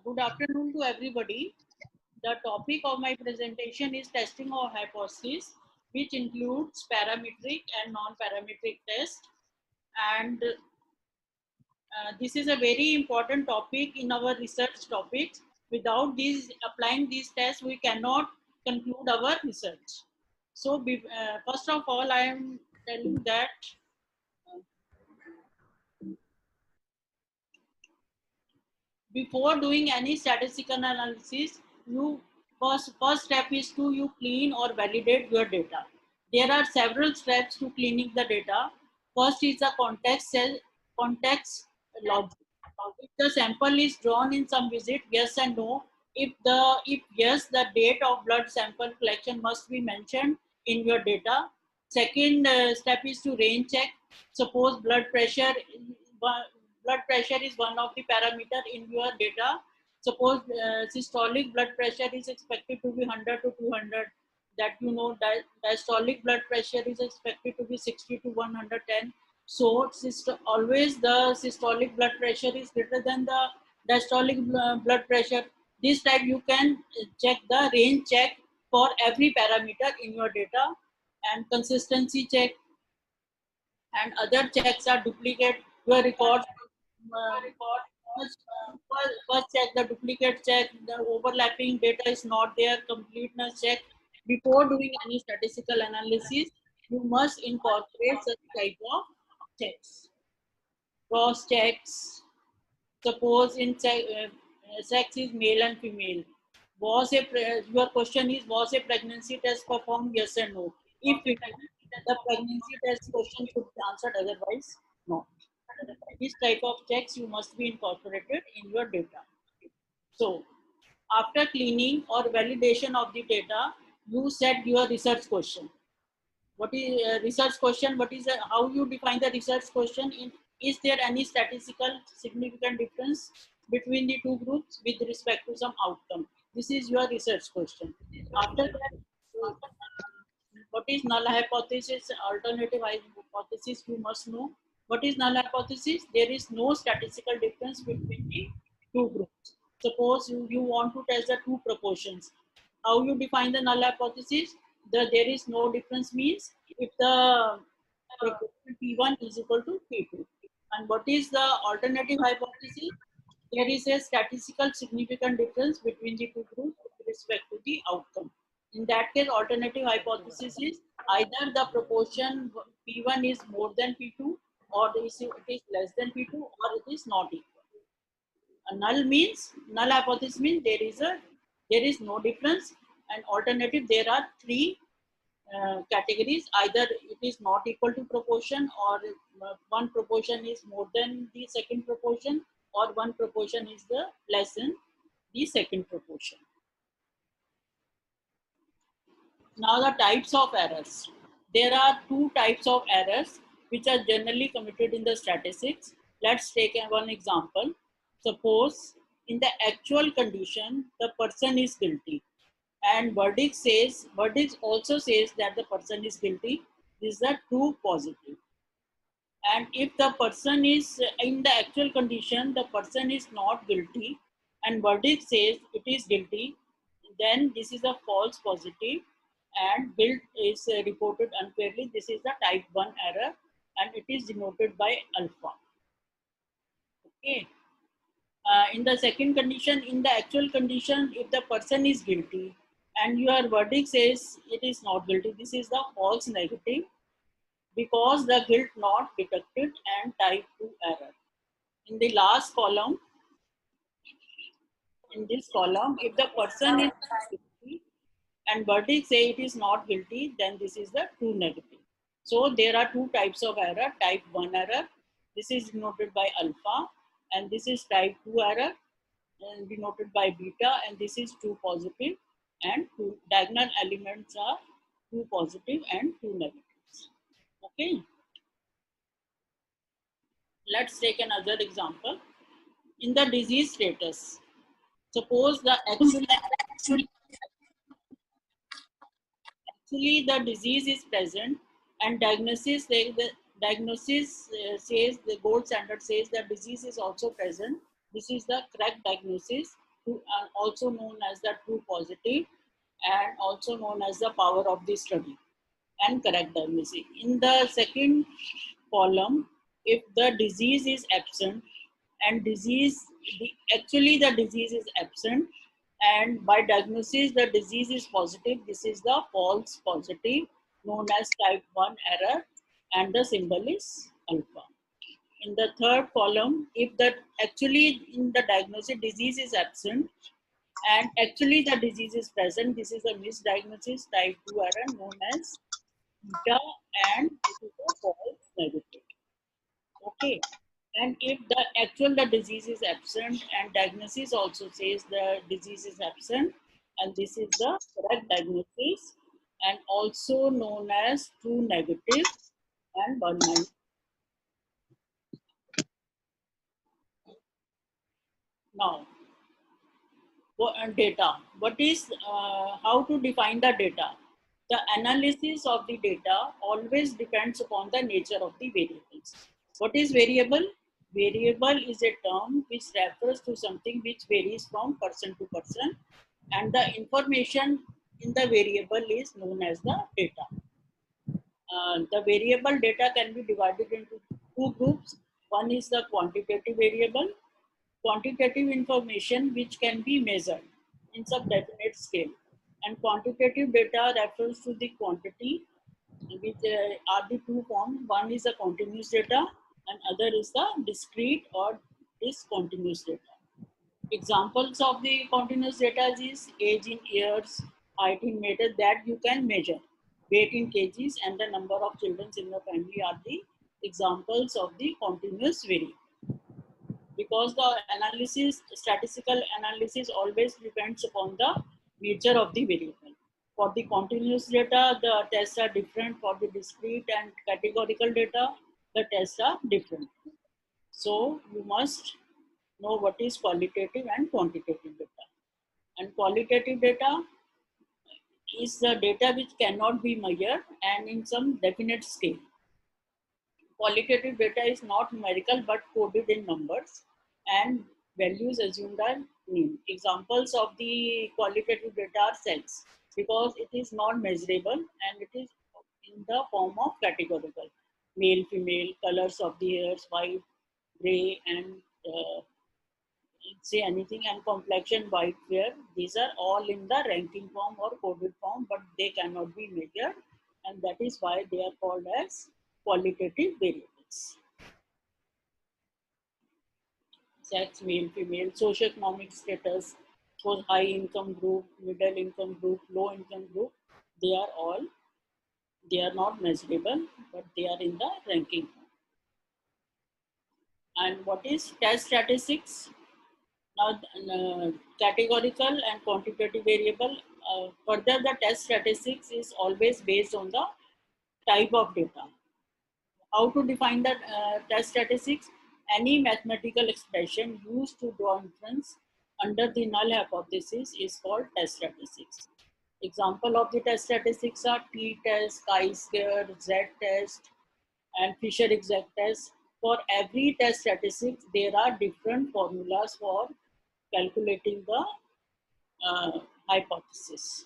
Good afternoon to everybody. The topic of my presentation is testing of hypothesis, which includes parametric and non-parametric test. And this is a very important topic in our research topics. Without these applying these tests, we cannot conclude our research. So, first of all, I am telling that before doing any statistical analysis, you first step is to you clean or validate your data. There are several steps to cleaning the data. First is the context logic. If the sample is drawn in some visit, yes and no. If yes, the date of blood sample collection must be mentioned in your data. Second step is to range check. Suppose blood pressure is one of the parameter in your data. Suppose systolic blood pressure is expected to be 100 to 200. That you know, diastolic blood pressure is expected to be 60 to 110. So always the systolic blood pressure is greater than the diastolic blood pressure. This type you can check the range check for every parameter in your data, and consistency check and other checks are duplicate your records. First check the duplicate check, the overlapping data is not there, completeness check. Before doing any statistical analysis, you must incorporate such type of checks. Cross checks. Suppose in sex is male and female. Your question is, was a pregnancy test performed? Yes or no. If it is, the pregnancy test question should be answered, otherwise no. This type of checks you must be incorporated in your data. So after cleaning or validation of the data, you set your research question. What is research question? What is how you define the research question? Is there any statistical significant difference between the two groups with respect to some outcome? This is your research question. After that, what is null hypothesis, alternative hypothesis? You must know. What is null hypothesis? There is no statistical difference between the two groups. Suppose you want to test the two proportions. How you define the null hypothesis? There is no difference means if the proportion P1 is equal to P2. And what is the alternative hypothesis? There is a statistical significant difference between the two groups with respect to the outcome. In that case, alternative hypothesis is either the proportion P1 is more than P2, or it is less than P2, or it is not equal. A null hypothesis means there is no difference, and alternative there are three categories. Either it is not equal to proportion, or one proportion is more than the second proportion, or one proportion is the less than the second proportion. Now the types of errors. There are two types of errors which are generally committed in the statistics. Let's take one example. Suppose in the actual condition the person is guilty, and verdict also says that the person is guilty. This is the true positive. And if the person is in the actual condition, the person is not guilty, and verdict says it is guilty, then this is a false positive, and guilt is reported unfairly. This is the type 1 error, and it is denoted by alpha. Okay. In the second condition, in the actual condition, if the person is guilty and your verdict says it is not guilty, this is the false negative, because the guilt not detected, and type 2 error. In the last column, in this column, if the person is guilty and verdict say it is not guilty, then this is the true negative. So there are two types of error. Type 1 error, this is denoted by alpha, and this is type 2 error, and denoted by beta, and this is true positive, and two diagonal elements are true positive and true negatives. Okay. Let's take another example. In the disease status, suppose the actually the disease is present, and diagnosis says the gold standard says that disease is also present. This is the correct diagnosis. also known as the true positive, and also known as the power of the study and correct diagnosis. In the second column, if the disease is absent and actually the disease is absent, and by diagnosis the disease is positive, this is the false positive, known as type 1 error, and the symbol is alpha. In the third column, if the actually in the diagnosis disease is absent and actually the disease is present, this is a misdiagnosis, type 2 error, known as beta, and this is a false negative. Okay. And if the disease is absent and diagnosis also says the disease is absent, and this is the correct diagnosis, and also known as true negative and 1 now. Data. What is how to define the data? The analysis of the data always depends upon the nature of the variables. What is variable? Variable is a term which refers to something which varies from person to person, and the information in the variable is known as the data. The variable data can be divided into two groups. One is the quantitative variable, quantitative information which can be measured in some definite scale, and quantitative data refers to the quantity, which are the two forms. One is the continuous data and other is the discrete or discontinuous data. Examples of the continuous data is age in years, height in meters, that you can measure, weight in kgs, and the number of children in the family are the examples of the continuous variable. Because the statistical analysis always depends upon the nature of the variable. For the continuous data, the tests are different. For the discrete and categorical data, the tests are different. So you must know what is qualitative and quantitative data. And qualitative data is the data which cannot be measured and in some definite scale. Qualitative data is not numerical but coded in numbers, and values assumed are named. Examples of the qualitative data are cells, because it is not measurable and it is in the form of categorical. Male, female, colors of the hairs, white, gray, and say anything, and complexion, white, fair. These are all in the ranking form or coded form, but they cannot be measured, and that is why they are called as qualitative variables. Sex, male, female, socioeconomic status, for high income group, middle income group, low income group, they are not measurable, but they are in the ranking form. And what is test statistics? Now, categorical and quantitative variable. Further, the test statistics is always based on the type of data. How to define the test statistics? Any mathematical expression used to draw inference under the null hypothesis is called test statistics. Example of the test statistics are t-test, chi-square, z-test, and Fisher exact test. For every test statistics, there are different formulas for calculating the hypothesis.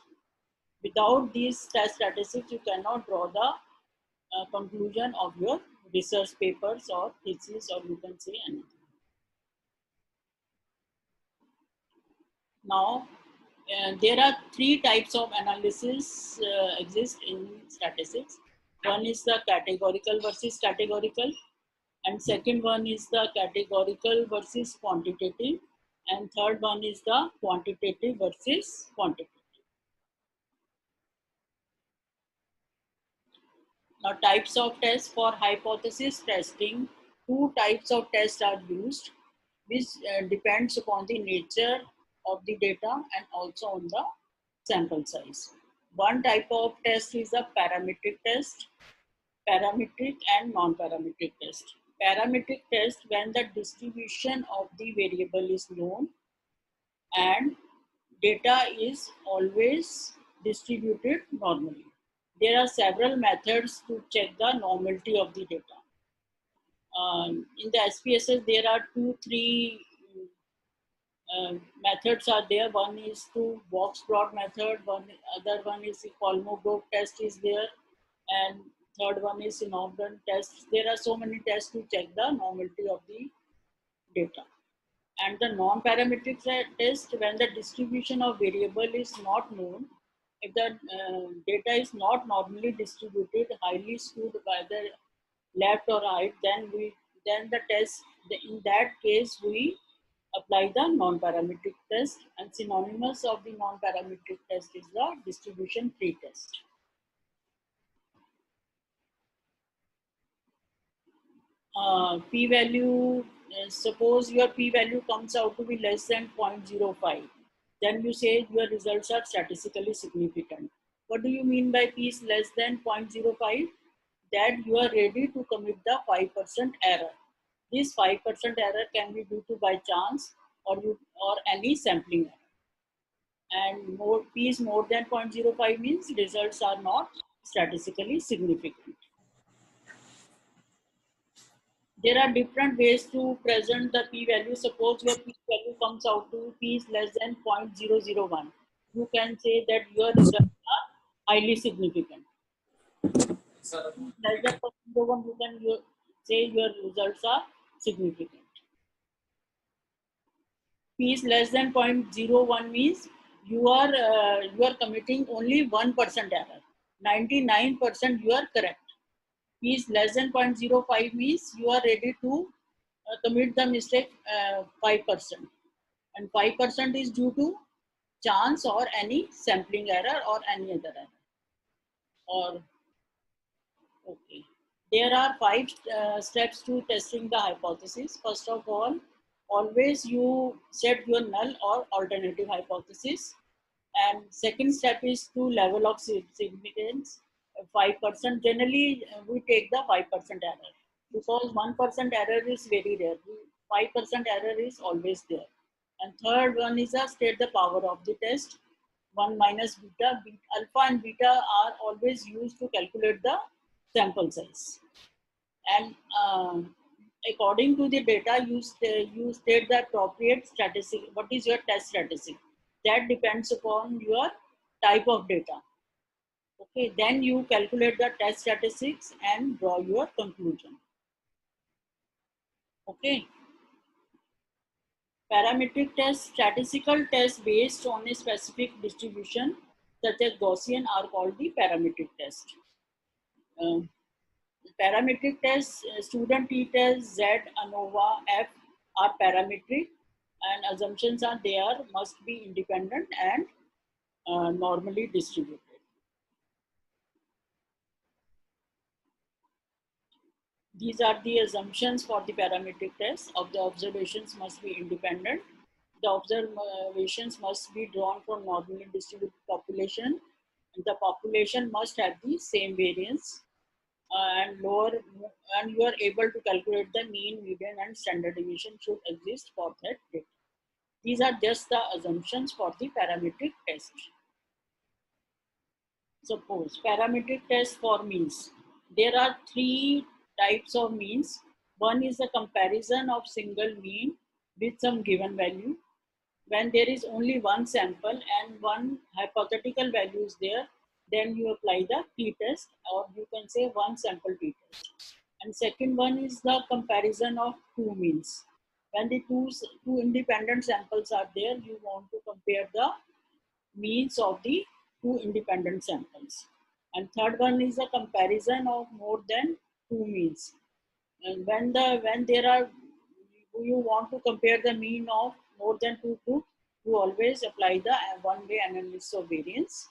Without these test statistics, you cannot draw the conclusion of your research papers or thesis, or you can say anything. Now, there are three types of analysis exist in statistics. One is the categorical versus categorical, and second one is the categorical versus quantitative, and third one is the quantitative versus quantitative. Now, types of tests. For hypothesis testing, two types of tests are used, which depends upon the nature of the data and also on the sample size. One type of test is a parametric test, parametric and non-parametric test. Parametric test when the distribution of the variable is known and data is always distributed normally. There are several methods to check the normality of the data. In the SPSS, there are 2-3 methods are there. One is to box plot method. Other one is the Kolmogorov test is there, and third one is Synopton test. There are so many tests to check the normality of the data. And the non-parametric test, when the distribution of variable is not known, if the data is not normally distributed, highly skewed by the left or right, then the test, in that case we apply the non-parametric test, and synonymous of the non-parametric test is the distribution tree test. P-value, suppose your p-value comes out to be less than 0.05, then you say your results are statistically significant. What do you mean by p is less than 0.05? That you are ready to commit the 5% error. This 5% error can be due to by chance or any sampling error. And p is more than 0.05 means results are not statistically significant. There are different ways to present the p-value. Suppose your p-value comes out to p is less than 0.001. You can say that your results are highly significant. Less than 0.01, you can say your results are significant. P is less than 0.01 means you are committing only 1% error. 99% you are correct. P is less than 0.05 means you are ready to commit the mistake 5%, and 5% is due to chance or any sampling error or any other error. Or okay, there are 5 steps to testing the hypothesis. First of all, always you set your null or alternative hypothesis, and second step is to level of significance 5%. Generally we take the 5% error, because 1% error is very rare. 5% error is always there. And third one is state the power of the test. 1 minus beta. Alpha and beta are always used to calculate the sample size. And according to the data, you state the appropriate statistic. What is your test statistic? That depends upon your type of data. Okay, then you calculate the test statistics and draw your conclusion. Okay. Parametric test, statistical tests based on a specific distribution such as Gaussian are called the parametric test. Parametric tests, student t-test, Z, ANOVA, F are parametric, and assumptions are there must be independent and normally distributed. These are the assumptions for the parametric test. Of the observations must be independent. The observations must be drawn from normally distributed population. And the population must have the same variance and you are able to calculate the mean, median, and standard deviation should exist for that data. These are just the assumptions for the parametric test. Suppose parametric test for means. There are 3 types of means. One is the comparison of single mean with some given value. When there is only one sample and one hypothetical value is there, then you apply the t-test, or you can say one sample t-test. And second one is the comparison of 2 means. When the two independent samples are there, you want to compare the means of the 2 independent samples. And third one is a comparison of more than 2 means. And when there are, you want to compare the mean of more than 2 groups, you always apply the one-way analysis of variance.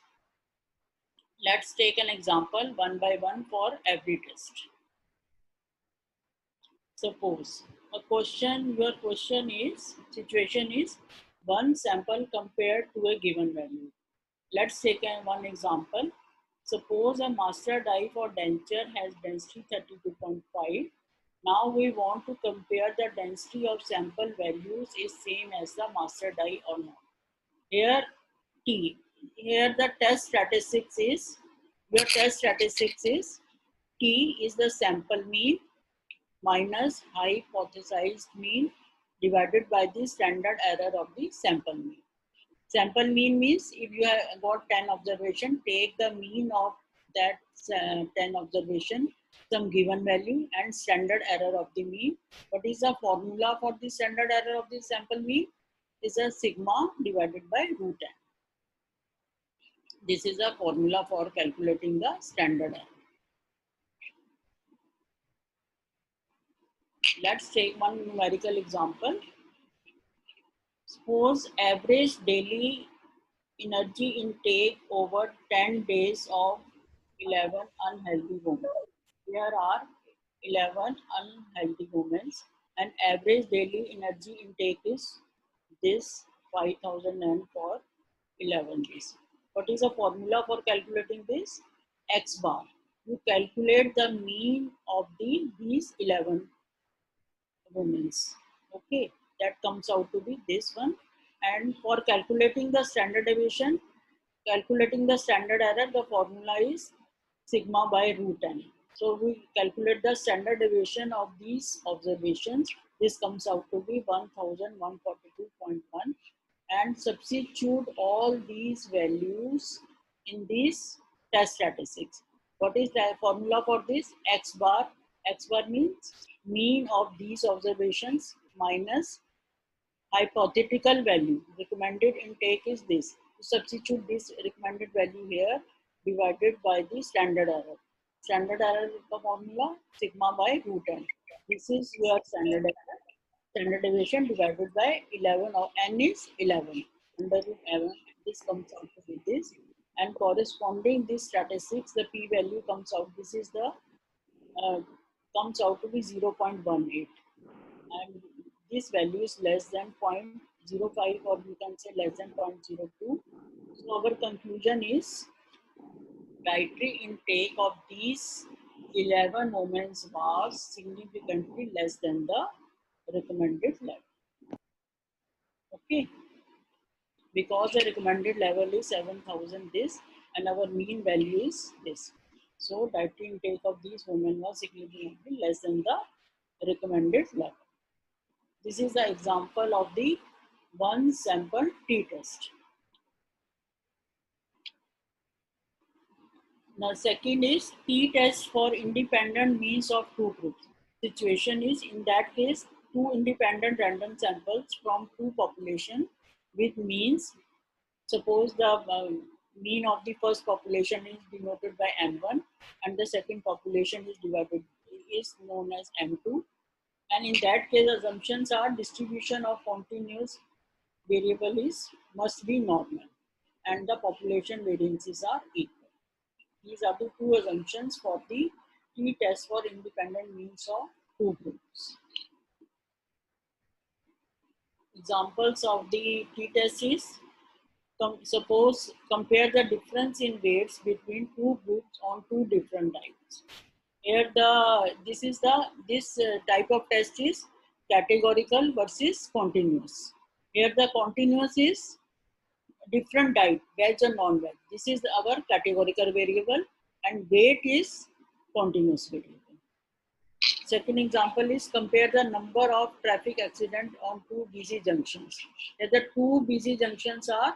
Let's take an example one by one for every test. Suppose your situation is one sample compared to a given value. Let's take one example. Suppose a master die for denture has density 32.5. Now we want to compare the density of sample values is same as the master die or not. Here T. Here the test statistics is, your test statistics is T is the sample mean minus hypothesized mean divided by the standard error of the sample mean. Sample mean means if you have got 10 observation, take the mean of that 10 observation, some given value and standard error of the mean. What is the formula for the standard error of the sample mean? Is a sigma divided by root n. This is a formula for calculating the standard error. Let's take one numerical example. Suppose average daily energy intake over 10 days of 11 unhealthy women. There are 11 unhealthy women and average daily energy intake is this 5000 N for 11 days. What is the formula for calculating this? X bar. You calculate the mean of these 11 women's. Okay, that comes out to be this one. And for calculating the standard deviation, calculating the standard error, the formula is sigma by root n. So we calculate the standard deviation of these observations. This comes out to be 1142.1 and substitute all these values in this test statistics. What is the formula for this? X bar. X bar means mean of these observations minus hypothetical value. Recommended intake is this. To substitute this recommended value here divided by the standard error. Standard error is the formula sigma by root n. This is your standard error. Standard deviation divided by 11 or n is 11. Under root 11, this comes out to be this. And corresponding this statistics, the p value comes out. This is the comes out to be 0.18. And this value is less than 0.05 or you can say less than 0.02. So our conclusion is dietary intake of these 11 moments was significantly less than the recommended level. Okay, because the recommended level is 7000 this and our mean value is this. So dietary intake of these women was significantly less than the recommended level. This is the example of the one sample t-test. Now second is t-test for independent means of two groups. Situation is in that case two independent random samples from two population with means. Suppose the mean of the first population is denoted by M1 and the second population is known as M2. And in that case, assumptions are distribution of continuous variable must be normal and the population variances are equal. These are the two assumptions for the t-test for independent means of two groups. Examples of the t-test is suppose compare the difference in weights between two groups on two different types. Here this type of test is categorical versus continuous. Here the continuous is different type, veg or non-veg. This is our categorical variable and weight is continuous variable. Second example is compare the number of traffic accidents on two busy junctions. Here the two busy junctions are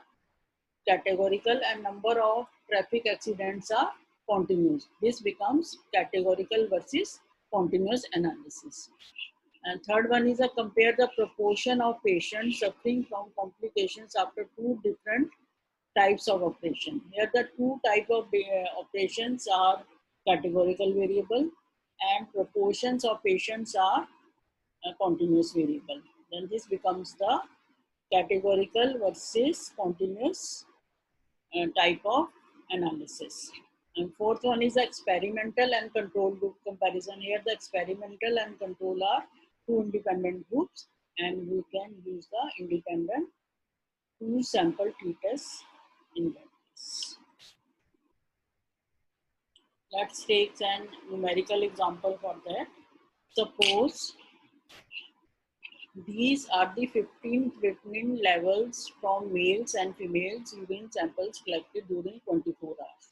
categorical and number of traffic accidents are continuous. This becomes categorical versus continuous analysis. And third one is a compare the proportion of patients suffering from complications after two different types of operation. Here the two type of operations are categorical variable and proportions of patients are continuous variable. Then this becomes the categorical versus continuous type of analysis. And fourth one is experimental and control group comparison. Here the experimental and control are two independent groups and we can use the independent two sample t-tests in that case. Let's take an numerical example for that. Suppose these are the 15 creatinine levels from males and females urine samples collected during 24 hours.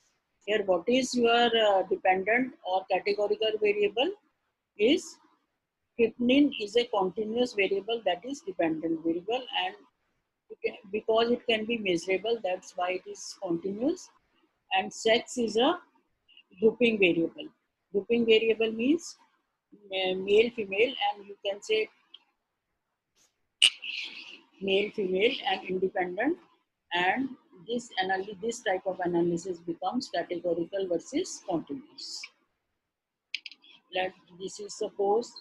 Here, what is your dependent or categorical variable is Creatinine is a continuous variable that is dependent variable, and because it can be measurable, that's why it is continuous. And sex is a grouping variable. Grouping variable means male, female, and you can say male, female, and independent. And this type of analysis becomes categorical versus continuous. This is suppose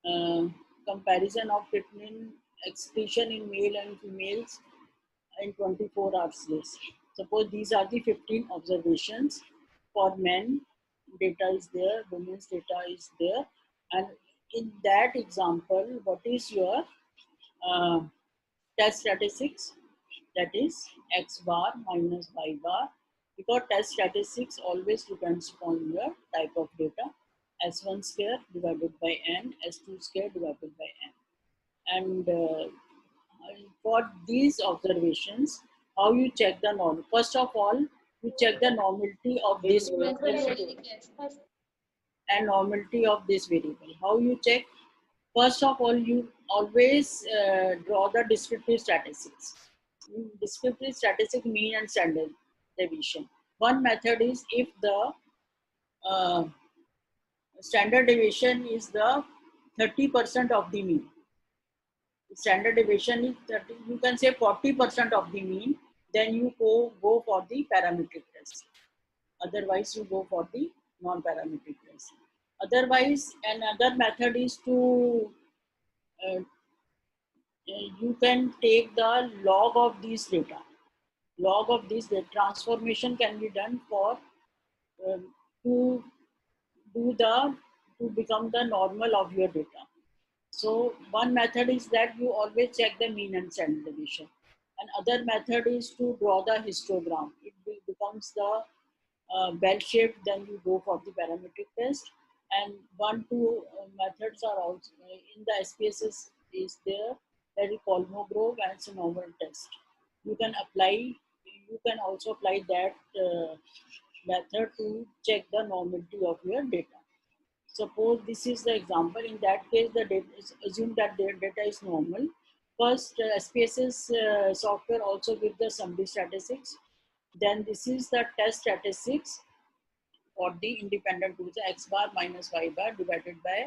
uh, comparison of creatinine excretion in male and females in 24 hours race. Suppose these are the 15 observations. For men, data is there, women's data is there, and in that example, what is your uh, test statistics? That is x bar minus y bar, because test statistics always depends upon your type of data. S1 square divided by n, S2 square divided by n. And for these observations, how you check the norm? First of all, you check the normality of this variable and normality of this variable. How you check? First of all, you always draw the descriptive statistics. Descriptive statistic mean and standard deviation. One method is if the uh, standard deviation is the 30% of the mean. Standard deviation is 30, you can say 40% of the mean, then you go for the parametric test. Otherwise, you go for the non-parametric test. Otherwise, another method is to you can take the log of these data. Log of this the transformation can be done for to do the to become the normal of your data. So one method is that you always check the mean and standard deviation. And other method is to draw the histogram. It becomes the bell shaped, then you go for the parametric test. And two methods are also in the SPSS is there, that is Kolmogorov, and it's a normal test. You can apply, you can also apply that method to check the normality of your data. Suppose this is the example. In that case, the data is assume that their data is normal. First, SPSS software also gives the summary statistics. Then this is the test statistics for the independent tools, x bar minus y bar divided by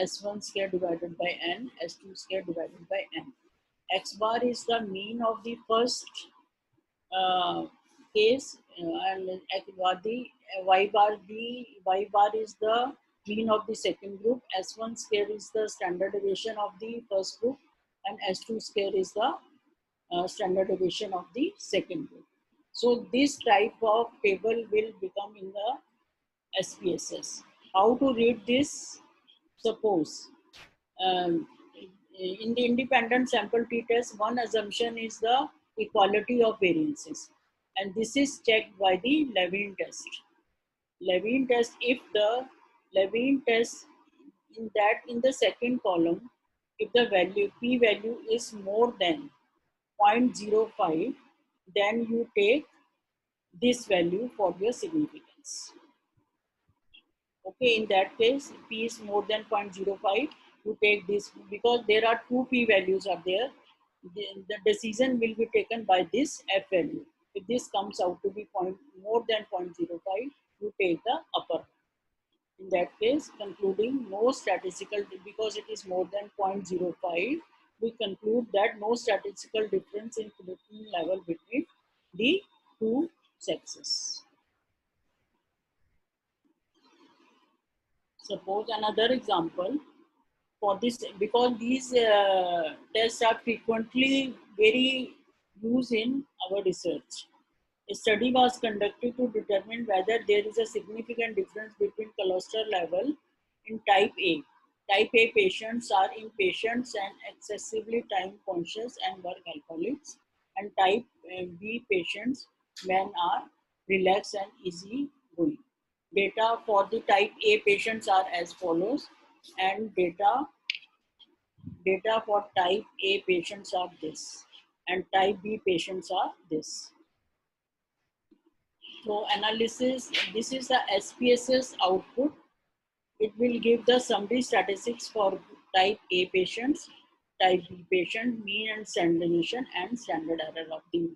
S1 square divided by n, S2 square divided by n. X bar is the mean of the first uh, case, and the y bar is the mean of the second group. S1 square is the standard deviation of the first group, and S2 square is the standard deviation of the second group. So this type of table will become in the SPSS. How to read this? Suppose um, in the independent sample t-test, one assumption is the equality of variances, and this is checked by the Levene test. Levene test, if the Levene test in the second column, if the value p value is more than 0.05, then you take this value for your significance. Okay, in that case, p is more than 0.05, you take this, because there are two p values are there. The decision will be taken by this f value. If this comes out to be more than 0.05, you take the upper. In that case, concluding no statistical, because it is more than 0.05, we conclude that no statistical difference in creatinine level between the two sexes. Suppose another example for this, because these tests are frequently very used in our research. A study was conducted to determine whether there is a significant difference between cholesterol level in type A. Type A patients are impatient and excessively time conscious and workaholics, and type B patients, men, are relaxed and easy going. Data for the type A patients are as follows, and data for type A patients are this, and type B patients are this. So analysis, this is the SPSS output. It will give the summary statistics for type A patients, type B patient, mean and standard deviation, and standard error of the mean.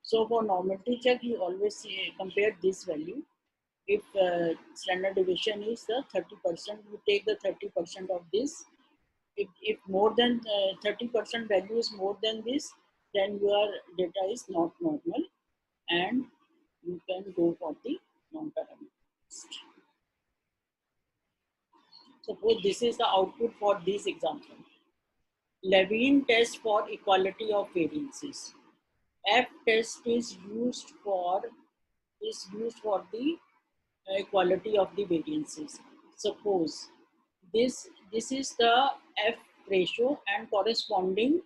So for normality check, you always compare this value. If standard deviation is the 30%, you take the 30% of this. If more than 30% value is more than this, then your data is not normal and you can go for the non-parameter. Suppose this is the output for this example. Levene test for equality of variances. F test is used for the equality of the variances. Suppose this is the F ratio and corresponding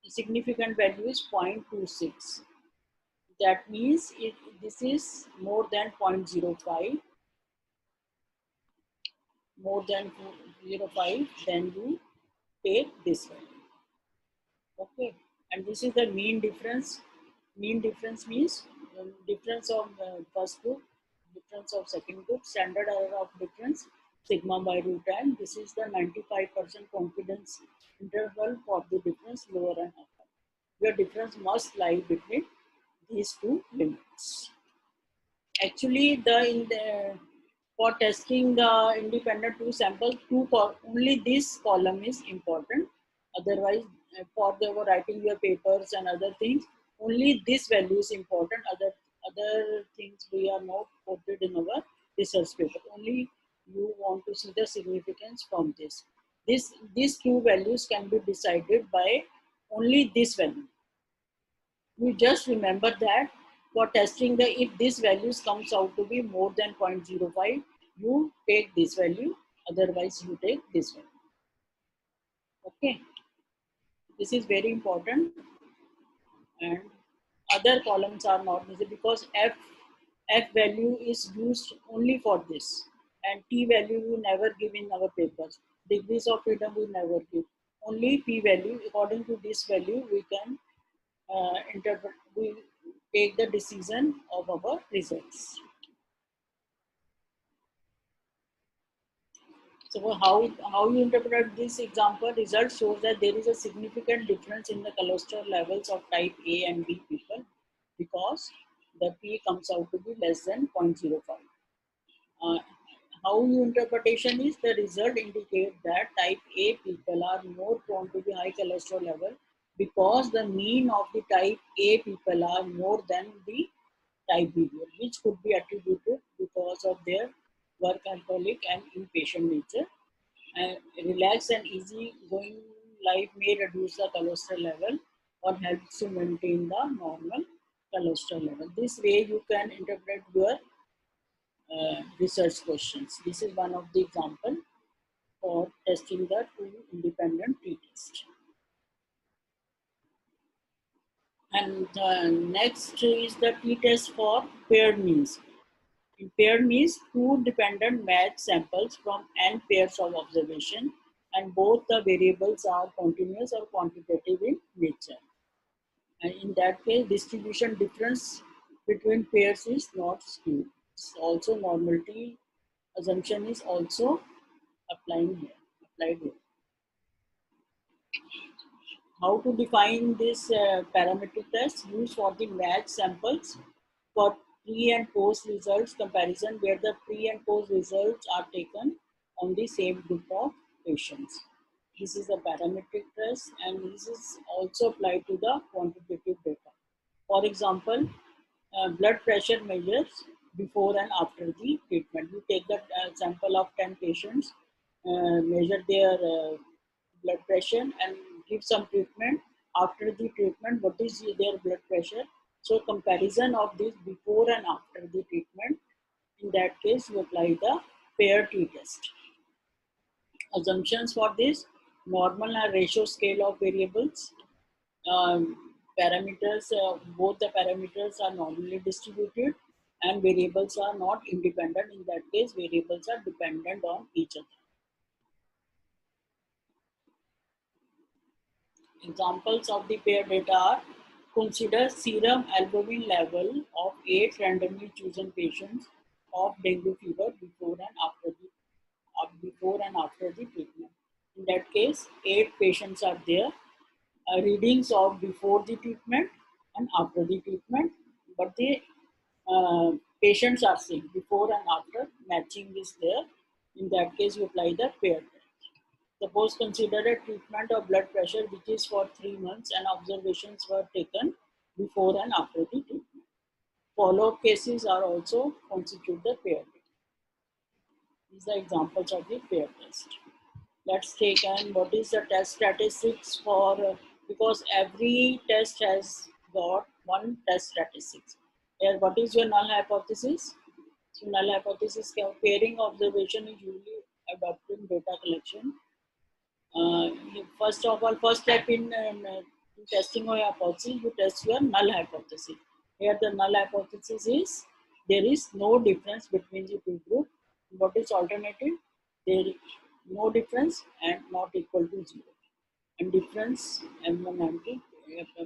significant value is 0.26. That means this is more than 0.05, more than 0.05, then you take this value. Okay, and this is the mean difference. Mean difference means difference of first group, difference of second group, standard error of difference, sigma by root n. This is the 95% confidence interval for the difference lower and upper. Your difference must lie between these two limits. Actually, for testing the independent two samples, only this column is important. Otherwise, for the writing your papers and other things, only this value is important. Other things we are not quoted in our research paper. Only you want to see the significance from this. These two values can be decided by only this value. You just remember that for testing if this values comes out to be more than 0.05, you take this value, otherwise you take this value. Okay, this is very important, and other columns are not necessary because F value is used only for this, and T value we never give in our papers. Degrees of freedom we never give. Only P value. According to this value, we can interpret. We take the decision of our results. So how you interpret this example? Result shows that there is a significant difference in the cholesterol levels of type A and B people because the P comes out to be less than 0.05. How your interpretation is, the result indicate that type A people are more prone to the high cholesterol level because the mean of the type A people are more than the type B, which could be attributed because of their workaholic and impatient nature. And relaxed and easy-going life may reduce the cholesterol level or helps to maintain the normal cholesterol level. This way you can interpret your research questions. This is one of the example for testing the two independent t-test. And next is the t-test for paired means. Paired means two dependent matched samples from n pairs of observation, and both the variables are continuous or quantitative in nature. And in that case, distribution difference between pairs is not skewed. Also, normality assumption is also applied here. How to define this parametric test? Used for the matched samples for pre and post results comparison, where the pre and post results are taken on the same group of patients. This is a parametric test, and this is also applied to the quantitative data. For example, blood pressure measures before and after the treatment. You take the sample of 10 patients, measure their blood pressure and give some treatment. After the treatment, what is their blood pressure? So comparison of this before and after the treatment. In that case, you apply the pair t-test. Assumptions for this: normal and ratio scale of variables. Parameters, both the parameters are normally distributed and variables are not independent. In that case, variables are dependent on each other. Examples of the pair data are: consider serum albumin level of 8 randomly chosen patients of dengue fever before and before and after the treatment. In that case, 8 patients are there, readings of before the treatment and after the treatment, but the patients are same before and after, matching is there. In that case, you apply the pair test. Suppose consider a treatment of blood pressure which is for 3 months and observations were taken before and after the treatment. Follow-up cases are also constitute the pair test. These are examples of the pair test. Let's take and what is the test statistics for, because every test has got one test statistics. Here, what is your null hypothesis? So null hypothesis pairing observation is usually adopted in data collection. First of all, first step in testing your hypothesis, you test your null hypothesis. Here the null hypothesis is there is no difference between the two groups. What is alternative? There is no difference and not equal to 0. And difference M1 M2,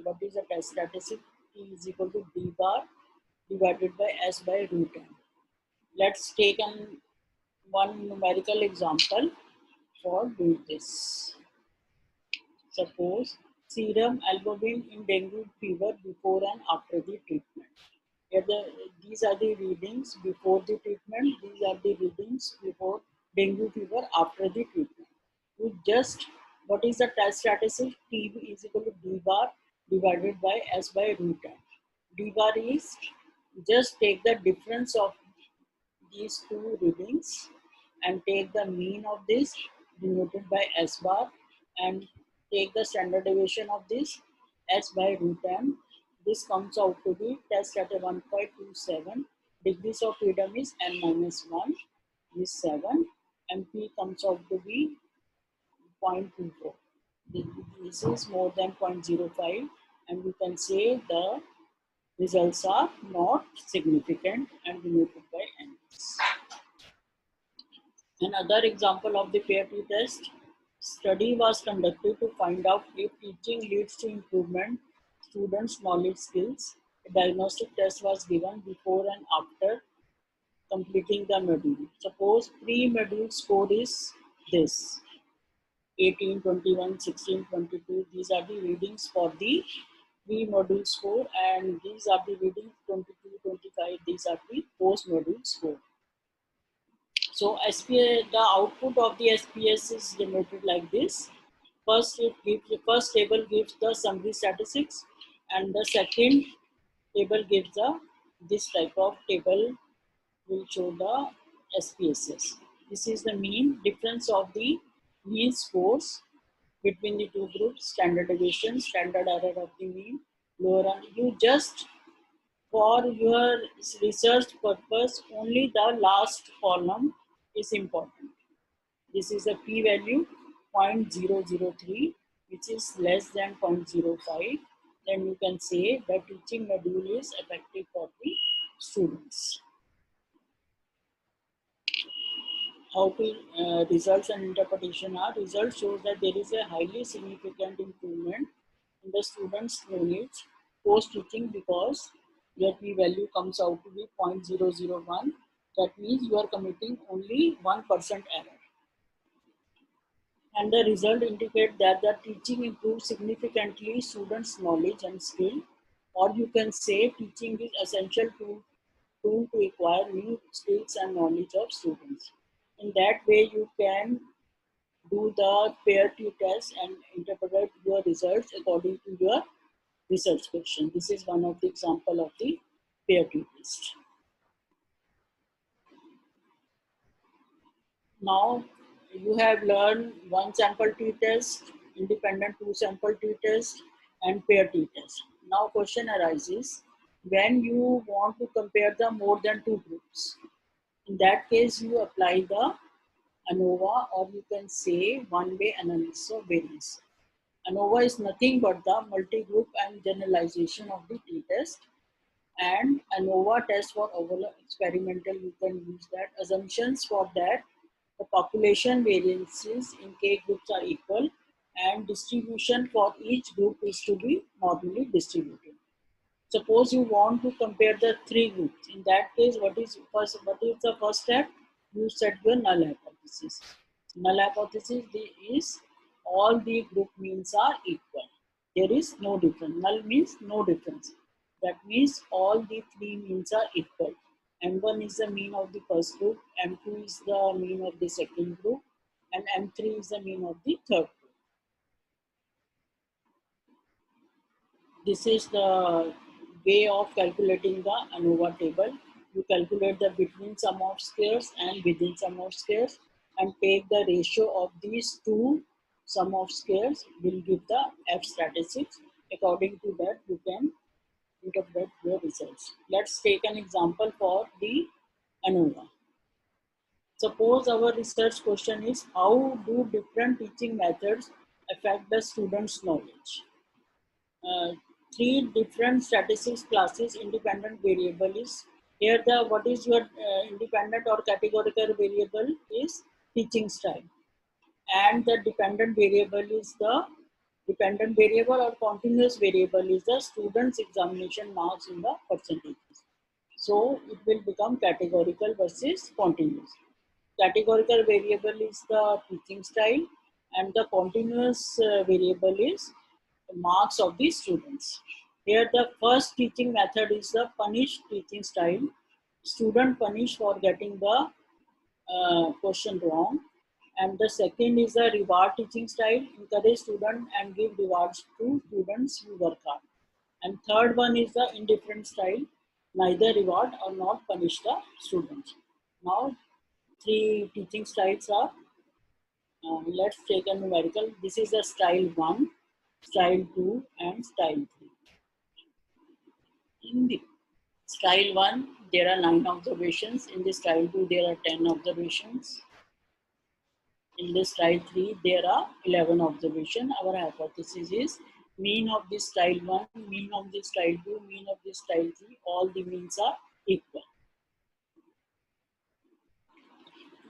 what is the test statistic? T is equal to D bar divided by S by root M. Let's take one numerical example for doing this. Suppose serum albumin in dengue fever before and after the treatment. Here these are the readings before the treatment. These are the readings before dengue fever after the treatment. You just, what is the test statistic? T is equal to D bar divided by S by root M. D bar is just take the difference of these two readings and take the mean of this denoted by S bar and take the standard deviation of this S by root M. This comes out to be test at a 1.27. Degrees of freedom is n minus 1 is 7 and P comes out to be 0.24. This is more than 0.05 and we can say the results are not significant and denoted by n. Another example of the pair T test study was conducted to find out if teaching leads to improvement students' knowledge skills. A diagnostic test was given before and after completing the module. Suppose pre-module score is this 18, 21, 16, 22. These are the readings for the pre-module score and these are the readings 22, 25. These are the post-module score. So SPS, the output of the SPS is denoted like this. First, the first table gives the summary statistics, and the second table gives the this type of table will show the SPSS. This is the mean difference of the mean scores between the two groups, standard deviation, standard error of the mean, lower. You just for your research purpose, only the last column is important. This is a p-value 0.003, which is less than 0.05. Then you can say the teaching module is effective for the students. How to results and interpretation are. Results shows that there is a highly significant improvement in the students' knowledge post-teaching because their p-value comes out to be 0.001. That means you are committing only 1% error. And the result indicate that the teaching improves significantly students' knowledge and skill, or you can say teaching is essential tool to acquire new skills and knowledge of students. In that way, you can do the pair T test and interpret your results according to your research question. This is one of the example of the pair T test. Now you have learned one sample t-test, independent two sample t-test and pair t-test. Now question arises when you want to compare the more than two groups. In that case you apply the ANOVA or you can say one-way analysis of variance. ANOVA is nothing but the multi-group and generalization of the t-test and ANOVA test for overall experimental, you can use that. Assumptions for that, the population variances in K groups are equal and distribution for each group is to be normally distributed. Suppose you want to compare the three groups. In that case, what is the first step? You set your null hypothesis. hypothesis. Null hypothesis is all the group means are equal. There is no difference. Null means no difference. That means all the three means are equal. M1 is the mean of the first group, M2 is the mean of the second group, and M3 is the mean of the third group. This is the way of calculating the ANOVA table. You calculate the between sum of squares and within sum of squares and take the ratio of these two sum of squares will give the F statistics. According to that, you can interpret your results. Let's take an example for the ANOVA. Suppose our research question is, how do different teaching methods affect the student's knowledge? uh, Three different statistics classes. Independent variable is here. The what is your independent or categorical variable is teaching style, and the dependent variable is the dependent variable or continuous variable is the student's examination marks in the percentages. So it will become categorical versus continuous. Categorical variable is the teaching style, and the continuous variable is the marks of the students. Here the first teaching method is the punish teaching style. Student punish for getting the question wrong. And the second is the reward teaching style. Encourage student and give rewards to students who work hard. And third one is the indifferent style. Neither reward or not punish the students. Now three teaching styles are, let's take a numerical. This is the style 1, style 2 and style 3. In the style 1, there are 9 observations. In the style 2, there are 10 observations. In the style 3, there are 11 observations. Our hypothesis is mean of this style 1, mean of this style 2, mean of this style 3, all the means are equal.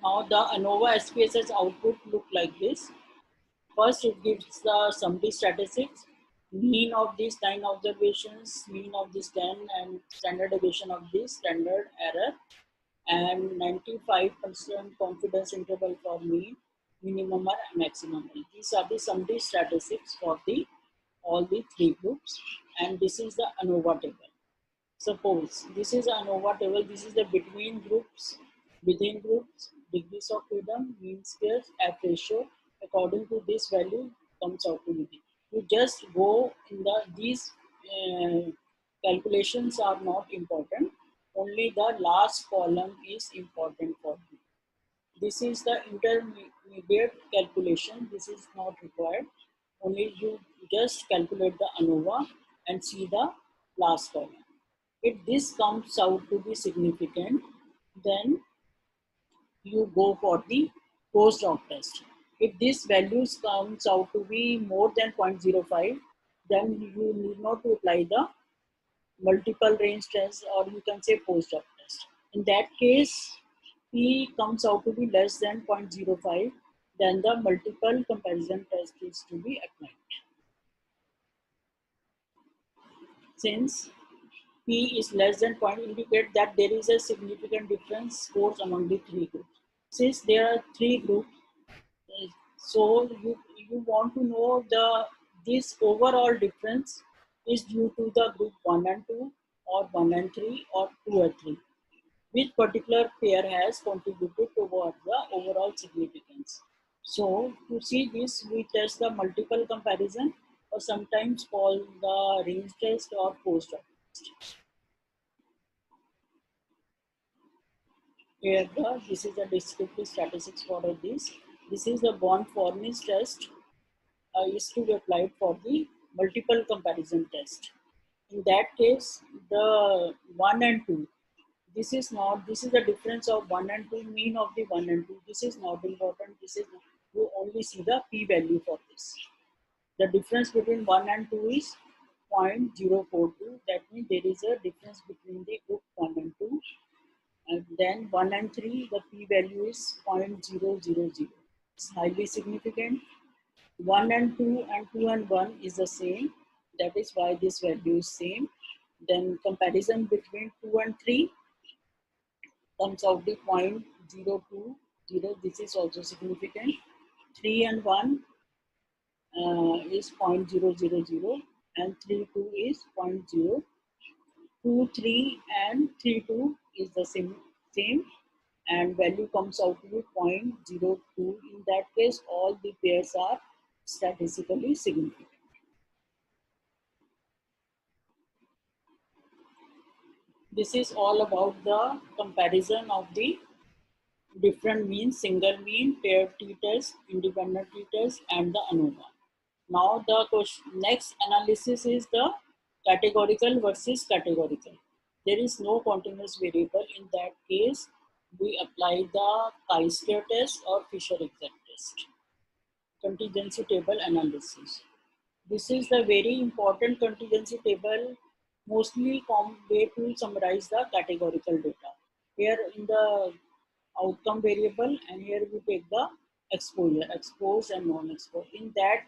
Now the ANOVA SPSS output look like this. First, it gives the summary statistics, mean of these 9 observations, mean of this 10, and standard deviation of this standard error, and 95% confidence interval for mean, minimum or maximum. These are the summary statistics for the all the three groups, and this is the ANOVA table. Suppose this is ANOVA table. This is the between groups, within groups, degrees of freedom, mean squares, F ratio. According to this value comes out to be. You just go in the these calculations are not important. Only the last column is important for you. This is the intermediate calculation. This is not required. Only you just calculate the ANOVA and see the last column. If this comes out to be significant, then you go for the post-hoc test. If this values comes out to be more than 0.05, then you need not to apply the multiple range test, or you can say post-hoc test. In that case, P comes out to be less than 0.05, then the multiple comparison test is to be applied. Since P is less than point, indicate that there is a significant difference scores among the three groups. Since there are three groups, so you want to know this overall difference is due to the group 1 and 2 or 1 and 3 or 2 and 3. Which particular pair has contributed toward the overall significance. So to see this, we test the multiple comparison, or sometimes called the range test or post-hoc test. Here this is the descriptive statistics for this. This is the Born-Fornis test is to be applied for the multiple comparison test. In that case, the 1 and 2, this is the difference of 1 and 2, mean of the 1 and 2. This is not important. This is, you only see the p value for this. The difference between 1 and 2 is 0.042. That means there is a difference between the group 1 and 2. And then 1 and 3, the p value is 0.000. It's highly significant. 1 and 2 and 2 and 1 is the same. That is why this value is same. Then comparison between 2 and 3 comes out the 0.02. 0, this is also significant. 3 and 1 is 0.000 and 3, 2 is 0.023 and 3, 2 is the same and value comes out to be 0.02. In that case, all the pairs are statistically significant. This is all about the comparison of the different means, single mean, paired t-test, independent t-test, and the ANOVA. Now the next analysis is the categorical versus categorical. There is no continuous variable. In that case, we apply the chi-square test or Fisher-Exact test. Contingency table analysis. This is the very important contingency table, mostly way to summarize the categorical data. Here in the outcome variable, and here we take the exposure, exposed and non-exposed. In that,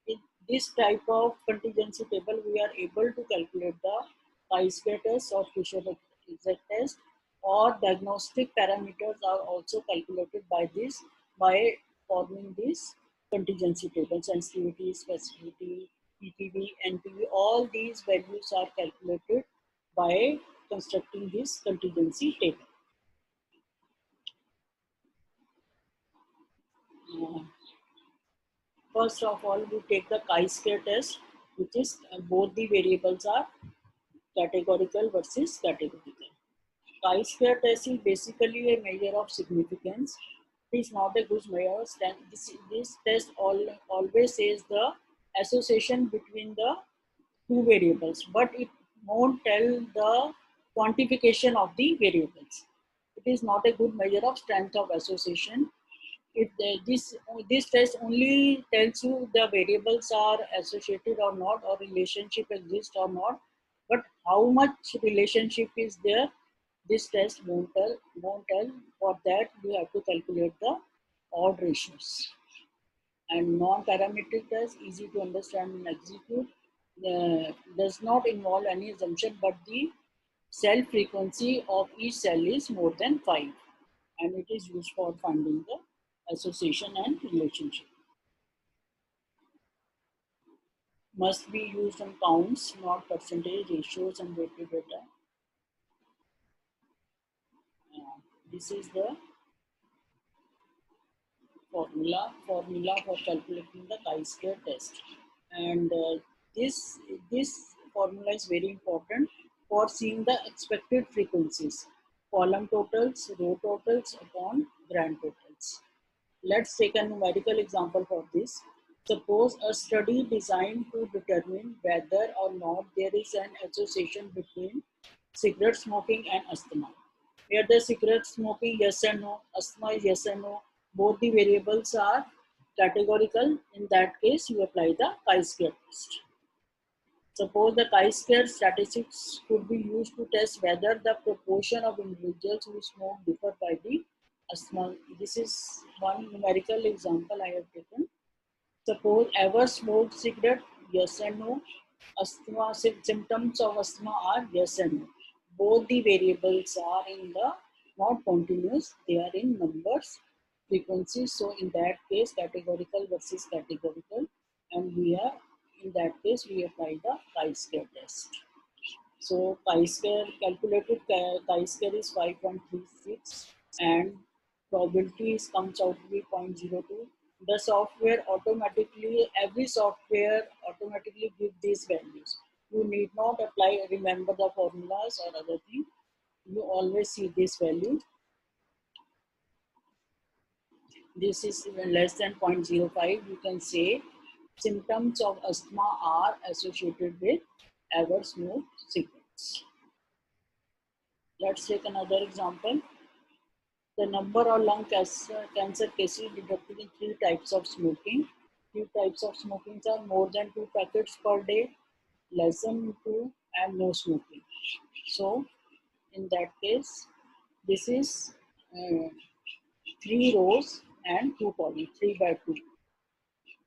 in this type of contingency table, we are able to calculate the chi-square test or Fisher-Exact test, or diagnostic parameters are also calculated by this by forming this contingency table, sensitivity, specificity, PPV, NPV, all these values are calculated by constructing this contingency table. First of all, we take the chi-square test, which is both the variables are categorical versus categorical. Chi-square test is basically a measure of significance. It is not a good measure. This test always says the association between the two variables, but it won't tell the quantification of the variables. It is not a good measure of strength of association. This test only tells you the variables are associated or not, or relationship exists or not, but how much relationship is there, this test won't tell. For that, you have to calculate the odd ratios. And non-parametric test, easy to understand and execute, does not involve any assumption, but the cell frequency of each cell is more than 5, and it is used for finding the association and relationship. Must be used on counts, not percentage, ratios, and weighted data. This is the formula for calculating the chi-square test, and this formula is very important for seeing the expected frequencies, column totals, row totals upon grand totals. Let's take a numerical example for this. Suppose a study designed to determine whether or not there is an association between cigarette smoking and asthma. Here the cigarette smoking, yes and no, asthma is yes and no. Both the variables are categorical. In that case, you apply the chi-square test. Suppose the chi-square statistics could be used to test whether the proportion of individuals who smoke differ by the asthma. This is one numerical example I have taken. Suppose ever smoked cigarette, yes and no. Asthma, symptoms of asthma are yes and no. Both the variables are in the not continuous, they are in numbers, frequencies. So in that case, categorical versus categorical, and we are in that case we apply the chi-square test. So chi-square calculated chi-square is 5.36 and probability comes out to be 0.02. The software automatically, every software automatically gives these values. You need not apply, remember the formulas or other thing. You always see this value. This is less than 0.05. You can say symptoms of asthma are associated with ever smoked cigarettes. Let's take another example. The number of lung cancer cases detected in 3 types of smoking. 3 types of smoking are more than 2 packets per day, less than 2, and no smoking. So, in that case, this is 3 rows and 2 columns, 3 by 2.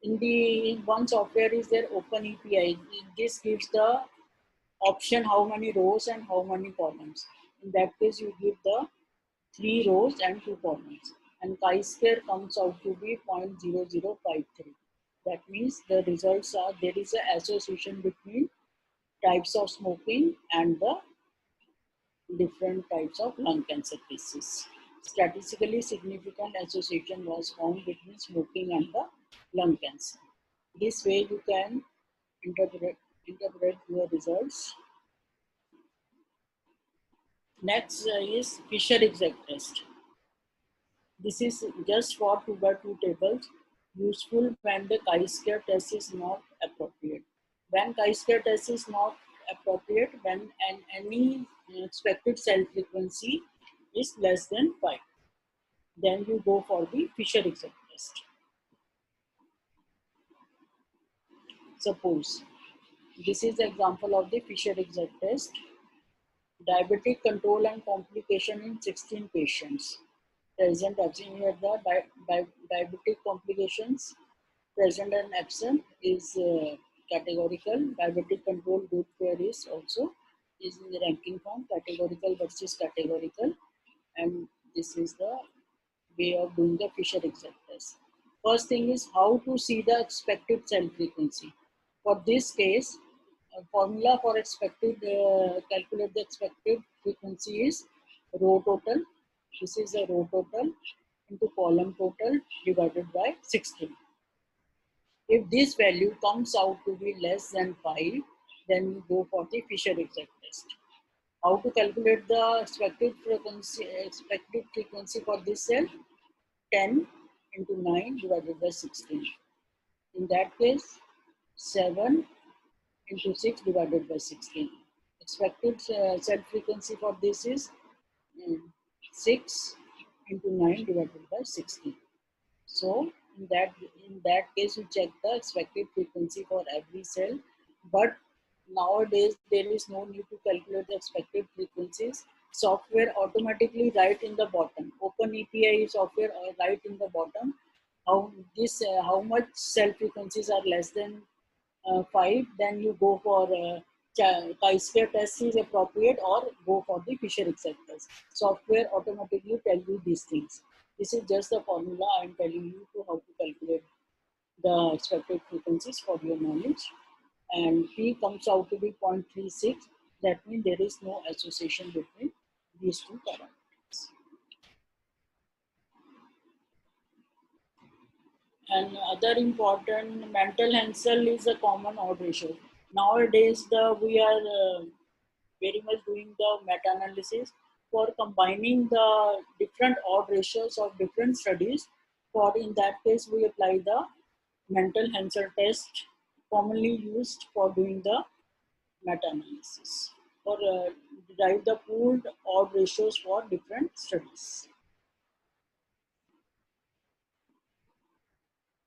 In the one software is there OpenAPI. This gives the option how many rows and how many columns. In that case, you give the 3 rows and 2 columns. and chi-square comes out to be 0.0053. That means the results are there is an association between types of smoking and the different types of lung cancer cases. Statistically significant association was found between smoking and the lung cancer. This way you can interpret your results. Next is Fisher-Exact test. This is just for 2 by 2 tables, useful when the chi-square test is not appropriate. When chi-square test is not appropriate, when any expected cell frequency is less than 5, then you go for the Fisher-Exact test. Suppose this is the example of the Fisher-Exact test. Diabetic control and complication in 16 patients. Present absent here the diabetic complications present and absent is categorical. Diabetic control group pair is also is in the ranking form, categorical versus categorical, and this is the way of doing the Fisher-Exact test. First thing is how to see the expected cell frequency. For this case, formula for expected calculate the expected frequency is row total. This is the row total into column total divided by 16. If this value comes out to be less than 5, then you go for the Fisher-Exact test. How to calculate the expected frequency for this cell? 10 into 9 divided by 16. In that case, 7 into 6 divided by 16. Expected cell frequency for this is 6 into 9 divided by 16. So in that case, you check the expected frequency for every cell. But nowadays, there is no need to calculate the expected frequencies. Software automatically write in the bottom. OpenAPI software write in the bottom how much cell frequencies are less than 5. Then you go for chi-square test is appropriate or go for the Fisher-Exact test. Software automatically tell you these things. This is just the formula I am telling you to how to calculate the expected frequencies for your knowledge. And P comes out to be 0.36. That means there is no association between these two parameters. And other important, Mantel Hansel is a common odd ratio. Nowadays, we are very much doing the meta-analysis for combining the different odd ratios of different studies. For in that case, we apply the Mantel Hansel test, commonly used for doing the meta-analysis or derive the pooled odd ratios for different studies.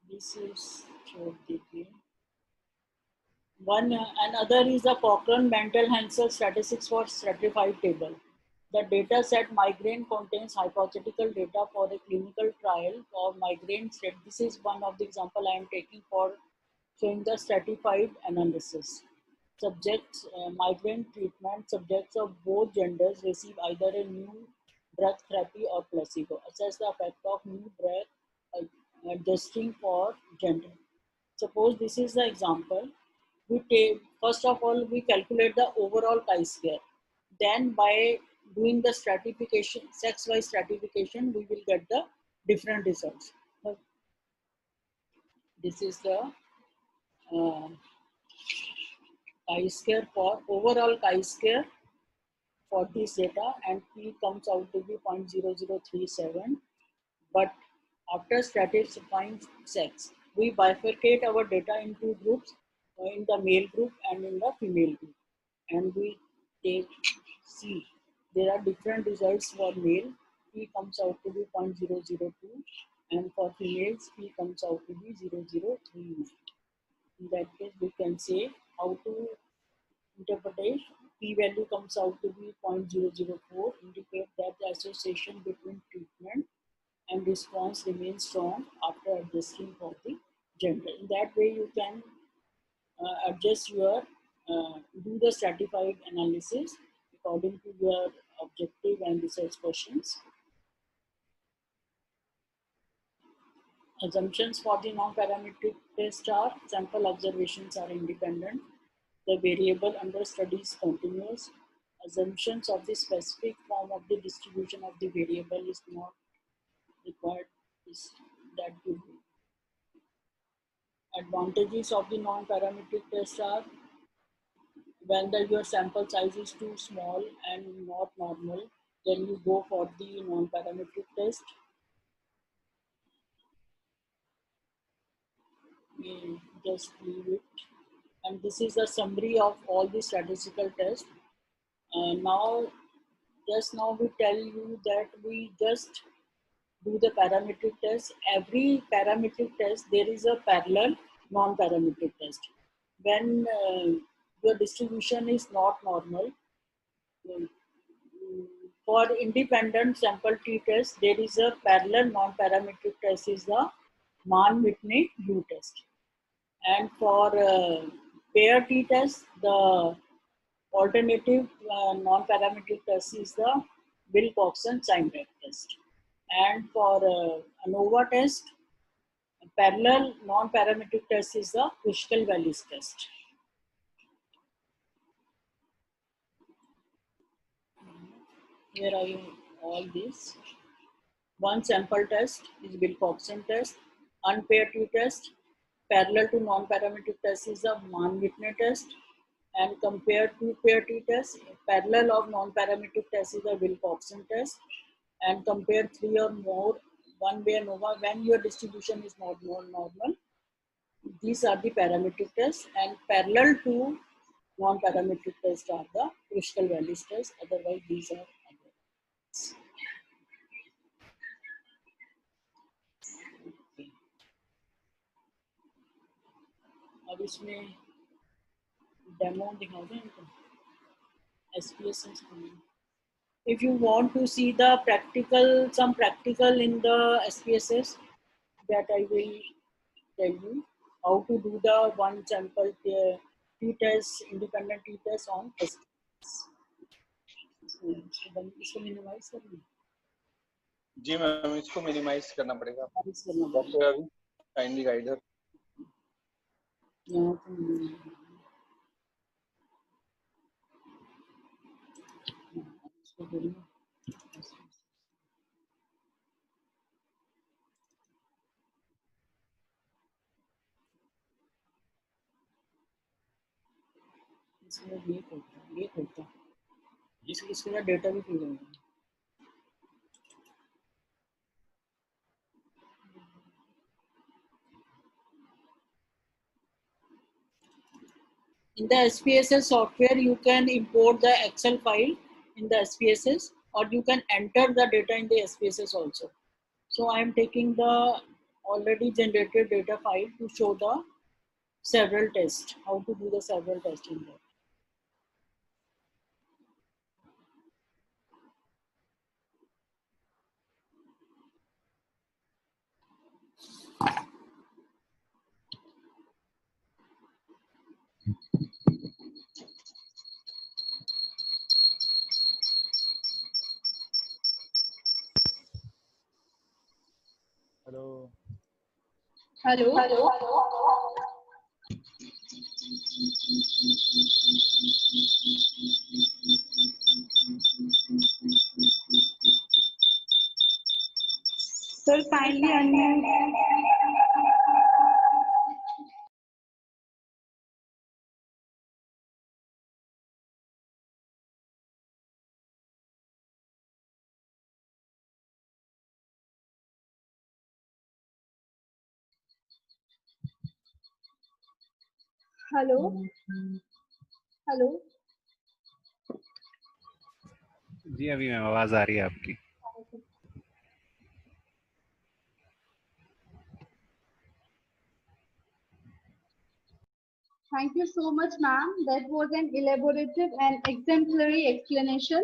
This is short detail. Another is the Cochrane Mantel Hansel statistics for stratified table. The data set migraine contains hypothetical data for a clinical trial for migraine state. This is one of the example I am taking for showing the stratified analysis. Subjects, migraine treatment, subjects of both genders receive either a new drug therapy or placebo. Assess the effect of new drug adjusting for gender. Suppose this is the example. We take, first of all, we calculate the overall chi-square. Then by doing the stratification, sex-wise stratification, we will get the different results. This is the chi-square for overall chi-square for this data, and P comes out to be 0.0037. But after stratifying sex, we bifurcate our data into groups, in the male group and in the female group. And we take C. There are different results for male. P comes out to be 0.002, and for females, P comes out to be 0.039. In that case, we can say how to interpret. P value comes out to be 0.004, indicate that the association between treatment and response remains strong after adjusting for the gender. In that way, you can adjust your, do the stratified analysis according to your objective and research questions. Assumptions for the non-parametric test are sample observations are independent. The variable under study is continuous. Assumptions of the specific form of the distribution of the variable is not required. Is that good? Advantages of the non-parametric test are when your sample size is too small and not normal, then you go for the non-parametric test. We just leave it. And this is a summary of all the statistical tests. Just now we tell you that we just do the parametric test. Every parametric test, there is a parallel non-parametric test. When your distribution is not normal, um, for independent sample t-test, there is a parallel non-parametric test is the Mann-Whitney U-test. And for pair t-test, the alternative non-parametric test is the Wilcoxon-Steinberg test. And for ANOVA test, parallel non-parametric test is the Kruskal-Wallis test. Here are all these. One sample test is Wilcoxon test, unpaired t-test, parallel to non-parametric test is the Mann-Whitney test, and compared to pair t-test, parallel of non-parametric test is the Wilcoxon test, and compare three or more one-way ANOVA when your distribution is not normal. These are the parametric tests, and parallel to non-parametric tests are the Kruskal-Wallis tests. Otherwise, these are other. अब इसमें demo दिखा दें इनको SPSS instrument. If you want to see the some practical in the SPSS, that I will tell you how to do the one sample t-test, independent t-test on SPSS. इसको minimise करना जी ma'am, इसको minimise करना पड़ेगा। Kindly guider इसमें ये खोलता इसका data भी फिल होगा। In the SPSS software, you can import the Excel file in the SPSS, or you can enter the data in the SPSS also. So I am taking the already generated data file to show the several tests, how to do the several tests in there. Hello hello sir kindly unmute. Hello hello जी अभी ma'am आवाज आ रही है आपकी। Thank you so much, ma'am. That was an elaborative and exemplary explanation.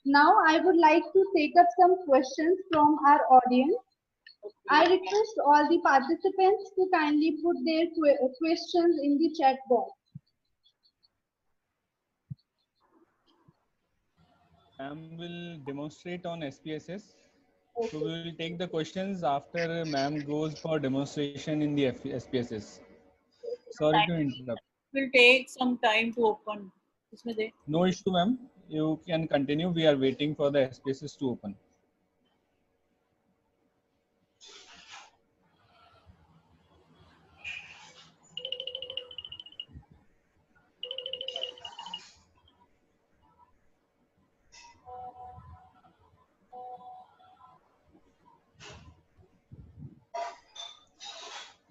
Now I would like to take up some questions from our audience. I request all the participants to kindly put their questions in the chat box. Ma'am will demonstrate on SPSS. So we will take the questions after ma'am goes for demonstration in the SPSS. Sorry to interrupt. Will take some time to open. इसमें दे. No issue, ma'am. You can continue. We are waiting for the SPSS to open.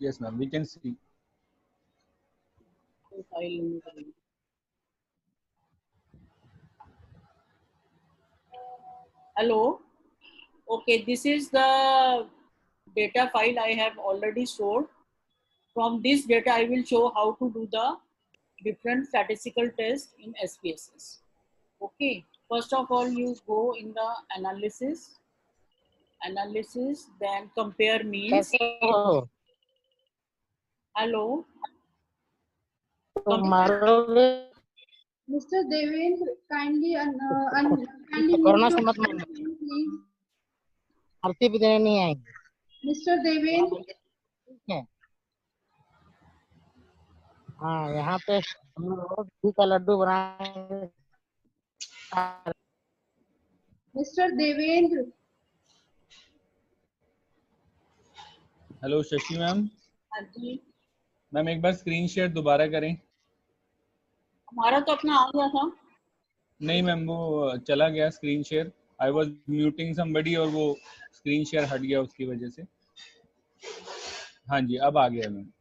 Yes, ma'am. We can see. Hello. Okay, this is the data file I have already stored. From this data, I will show how to do the different statistical tests in SPSS. Okay, first of all, you go in the analysis, then compare means. Hello. Mr. Devendra, kindly kindly mute your phone, please. आरती भी देने नहीं आएंगे. Mr. Devendra, ठीक है. हाँ, यहाँ पे हम लोग घी का लड्डू बनाएंगे. Mr. Devendra, hello Shashi ma'am. हाँ जी. मैम एक बार स्क्रीन शेयर दोबारा करें. हमारा तो अपना आ गया था. नहीं मैम, वो चला गया screen share. I was muting somebody और वो स्क्रीन शेयर हट गया उसकी वजह से. हाँ जी, अब आ गया मैम.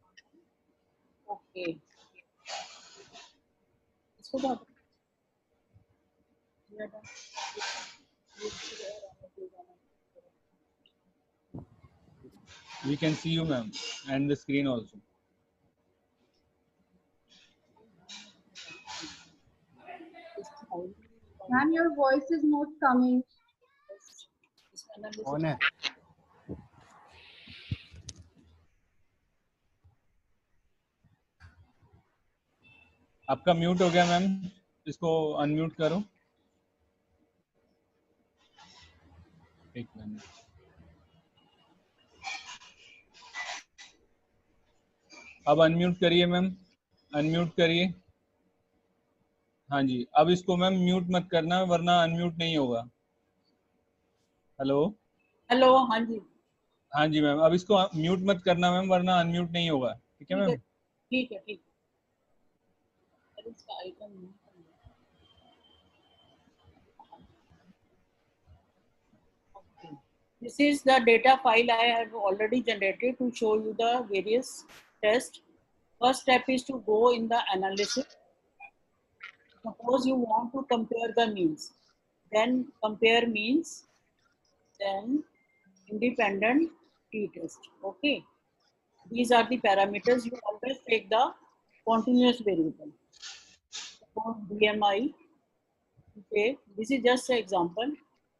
ओके. इसको बात. We can see you, ma'am, and the screen also. ma'am, your voice is not coming. कौन है? आपका म्यूट हो गया मैम, इसको अनम्यूट करो. एक मिनट. अब अनम्यूट करिए मैम, अनम्यूट करिए. हाँ जी, अब इसको मैम म्यूट मत करना वरना अनम्यूट नहीं होगा. हेलो. हेलो. हाँ जी. हाँ जी मैम, अब इसको म्यूट मत करना मैम वरना अनम्यूट नहीं होगा. ठीक है मैम. ठीक है. ठीक. इसका आइकन नहीं. This is the data file I have already generated to show you the various tests. First step is to go in the analysis. Suppose you want to compare the means. Then compare means, then independent t-test. Okay. These are the parameters. You always take the continuous variable. Suppose BMI. Okay. This is just an example.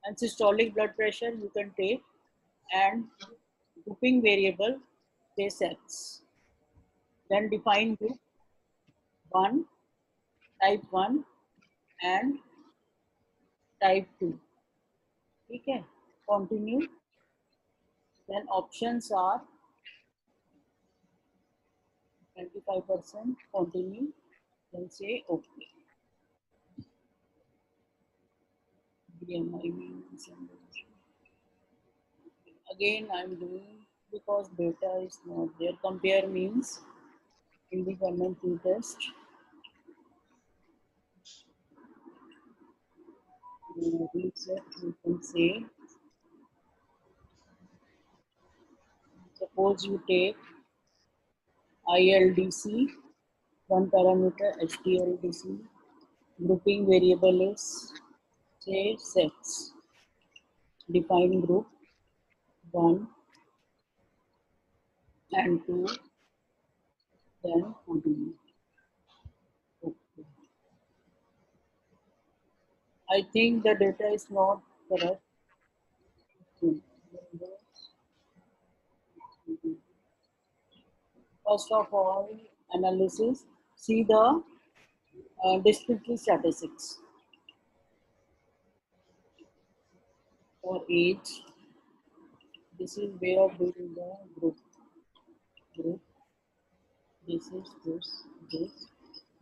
And systolic blood pressure you can take, and grouping variable, say sex. Then define group 1, type 1 and type 2. Okay, continue. Then options are 25%, continue, then say okay. BMI means. Again, I'm doing because data is not there. Compare means independent t-test. Reset, you can say. Suppose you take ILDC, one parameter HDLDC, grouping variable is say sex. Define group 1 and 2, then continue. Okay. I think the data is not correct. First of all, analysis, see the descriptive statistics for age, This is way of doing the group. This is this.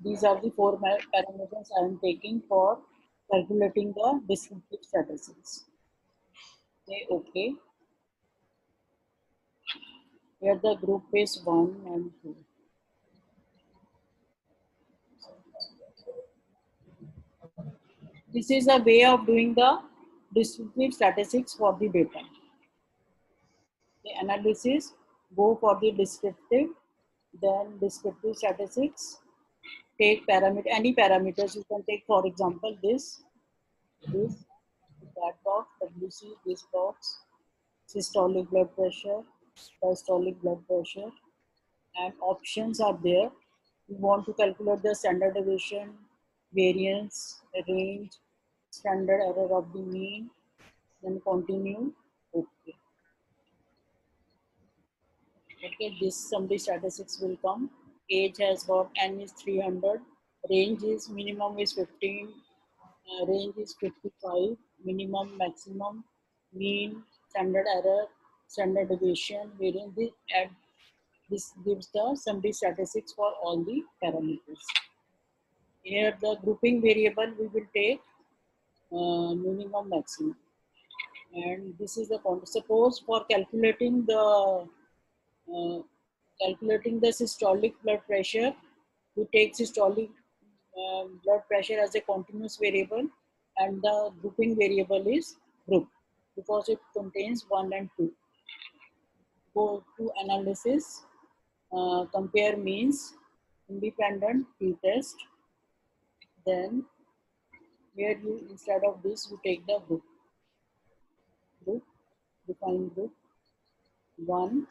These are the four parameters I am taking for calculating the descriptive statistics. Say okay. Here the group is 1 and 2. This is a way of doing the descriptive statistics for the data. The analysis, go for the descriptive, then descriptive statistics, take parameter, any parameters you can take, for example, this, that box, WC, this box, systolic blood pressure, diastolic blood pressure, and options are there. You want to calculate the standard deviation, variance, range, standard error of the mean, then continue. Okay. Okay, this summary statistics will come. Age has got n is 300, range is minimum is 15, range is 55, minimum, maximum, mean, standard error, standard deviation, variance. This gives the summary statistics for all the parameters. Here the grouping variable we will take minimum, maximum, and this is the suppose for calculating the systolic blood pressure, we take systolic blood pressure as a continuous variable, and the grouping variable is group because it contains 1 and 2. Go to analysis, compare means, independent t-test. Then here you, instead of this, you take the group, define group 1,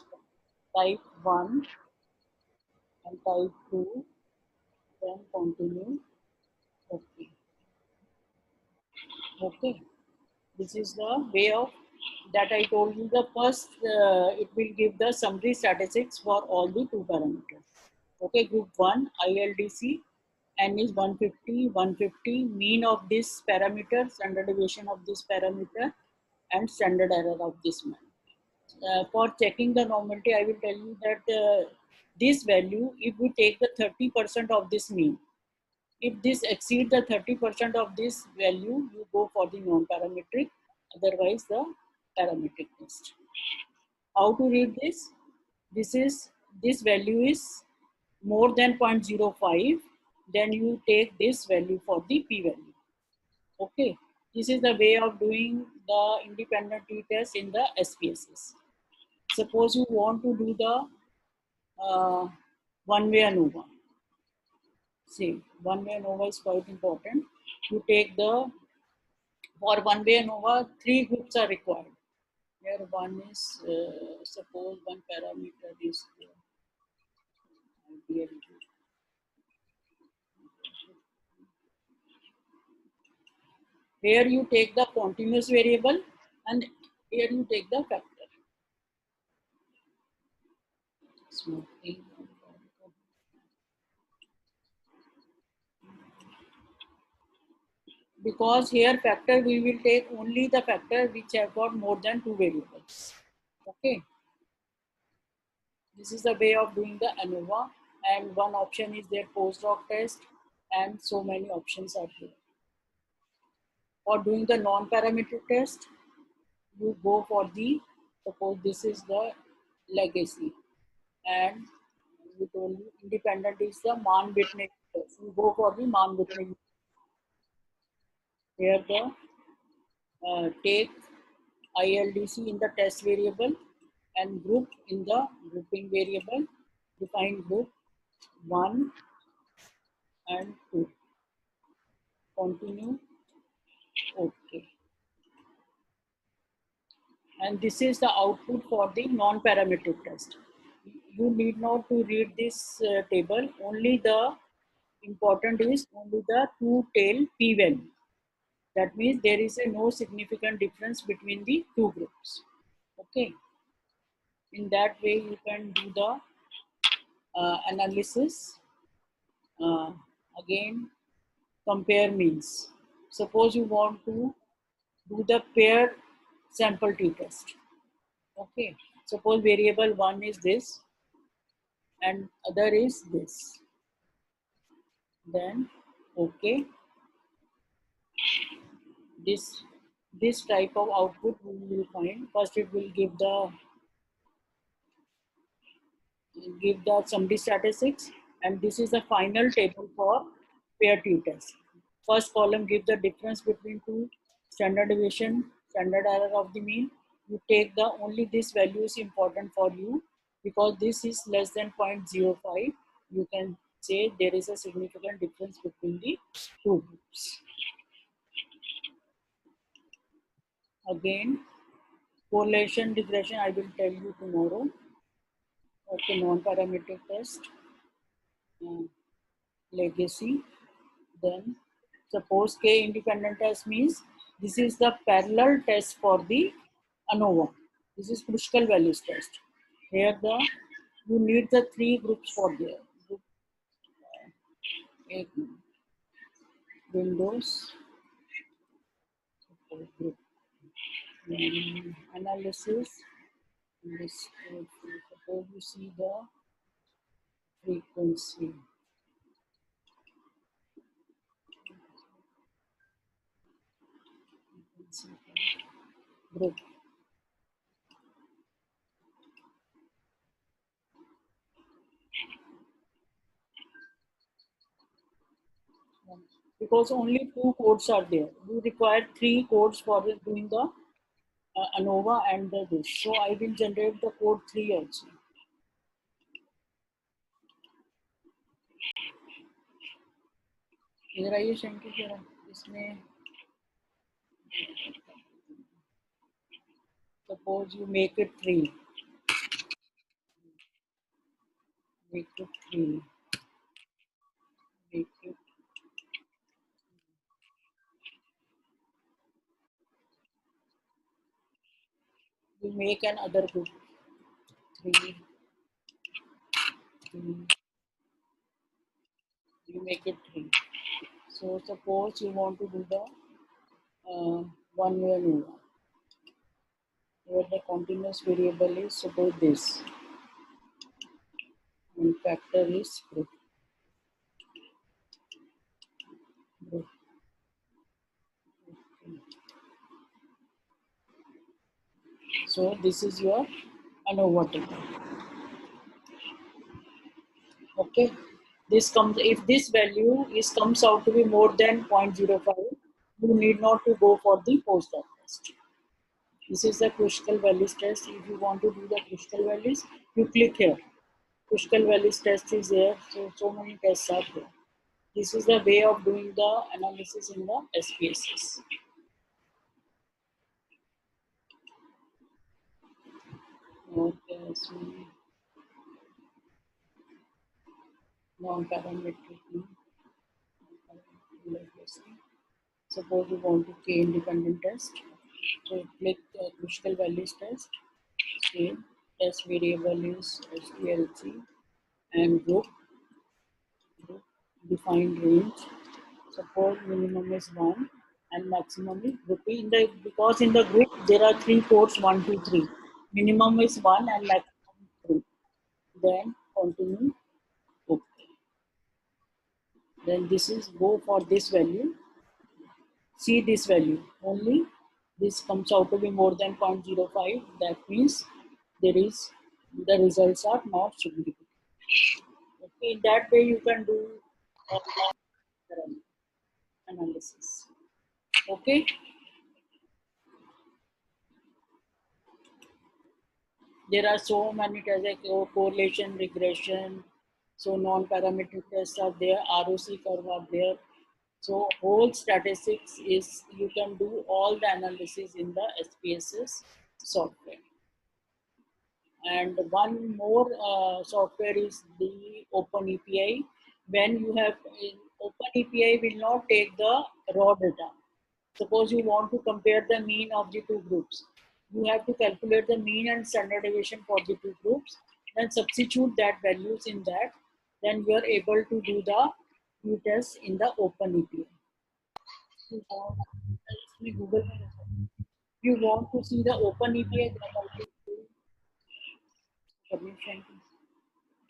type 1 and type 2, then continue. Okay. Okay. This is the way of that I told you. The first, it will give the summary statistics for all the 2 parameters. Okay, group 1, ILDC, N is 150, 150, mean of this parameter, standard deviation of this parameter, and standard error of this one. For checking the normality, I will tell you that this value, if we take the 30% of this mean, if this exceeds the 30% of this value, you go for the non-parametric, otherwise the parametric test. How to read this? This value is more than 0.05, then you take this value for the p-value. Okay, this is the way of doing the independent t-test in the SPSS. Suppose you want to do the one-way ANOVA. See, one-way ANOVA is quite important. You take the, for one-way ANOVA, 3 groups are required. Here one is, suppose one parameter is here you take the continuous variable and here you take the factor. Smoking. Because here factor, we will take only the factor which have got more than 2 variables. Okay. This is the way of doing the ANOVA, and one option is their post-hoc test, and so many options are here. For doing the non-parametric test, you go for the, suppose this is the legacy, and we told you independent is the Mann-Whitney test. You go for the Mann-Whitney. Here the take ILDC in the test variable and group in the grouping variable, define group 1 and 2. Continue. Okay. And this is the output for the non-parametric test. You need not to read this table. Only the important is only the 2-tail p-value. That means there is a no significant difference between the 2 groups. Okay. In that way, you can do the analysis. Again, compare means. Suppose you want to do the pair sample t-test. Okay, suppose variable 1 is this and other is this. Then, okay, this type of output we will find. First, it will give the summary statistics, and this is the final table for pair t-test. First column gives the difference between two standard deviation, standard error of the mean. You take the only this value is important for you because this is less than 0.05. You can say there is a significant difference between the two groups. Again, correlation regression I will tell you tomorrow. Okay, non-parametric test, legacy. Then suppose K independent test means this is the parallel test for the ANOVA. This is critical values test. Here you need the three groups for there. Windows group analysis. This suppose you see the frequency. Group. Because only two codes are there. You require three codes for doing the ANOVA and this. So I will generate the code 3 also. इधर आइए शंकर जरा इसमें suppose you make it 3. Make it 3. Make it you make another group 3. You make it 3. So suppose you want to do the one-way ANOVA. Here the continuous variable is suppose this. And factor is group. Group. So this is your ANOVA table. Okay, this comes if this value comes out to be more than 0.05, you need not to go for the post-hoc test. This is the critical values test. If you want to do the critical values, you click here. Critical values test is there. So many tests are there. This is the way of doing the analysis in the SPSS. Okay, so non-parametric. Suppose you want to K independent test. So click critical values test. Save. Test variable is STLC and group defined range. Suppose minimum is 1 and maximum is group. Because in the group there are three codes 1, 2, 3. Minimum is 1 and maximum is 3. Then continue. Okay. Then this is go for this value. See this value. Only this comes out to be more than 0.05. That means there is the results are not significant. Okay, in that way you can do analysis. Okay. There are so many tests like correlation, regression. So non-parametric tests are there. ROC curve are there. So whole statistics is you can do all the analysis in the SPSS software. And one more software is the OpenAPI. When you have OpenAPI will not take the raw data. Suppose you want to compare the mean of the two groups. You have to calculate the mean and standard deviation for the two groups, then substitute that values in that. Then you are able to do the t-test in the OpenAPI. Google. You want to see the OpenAPI,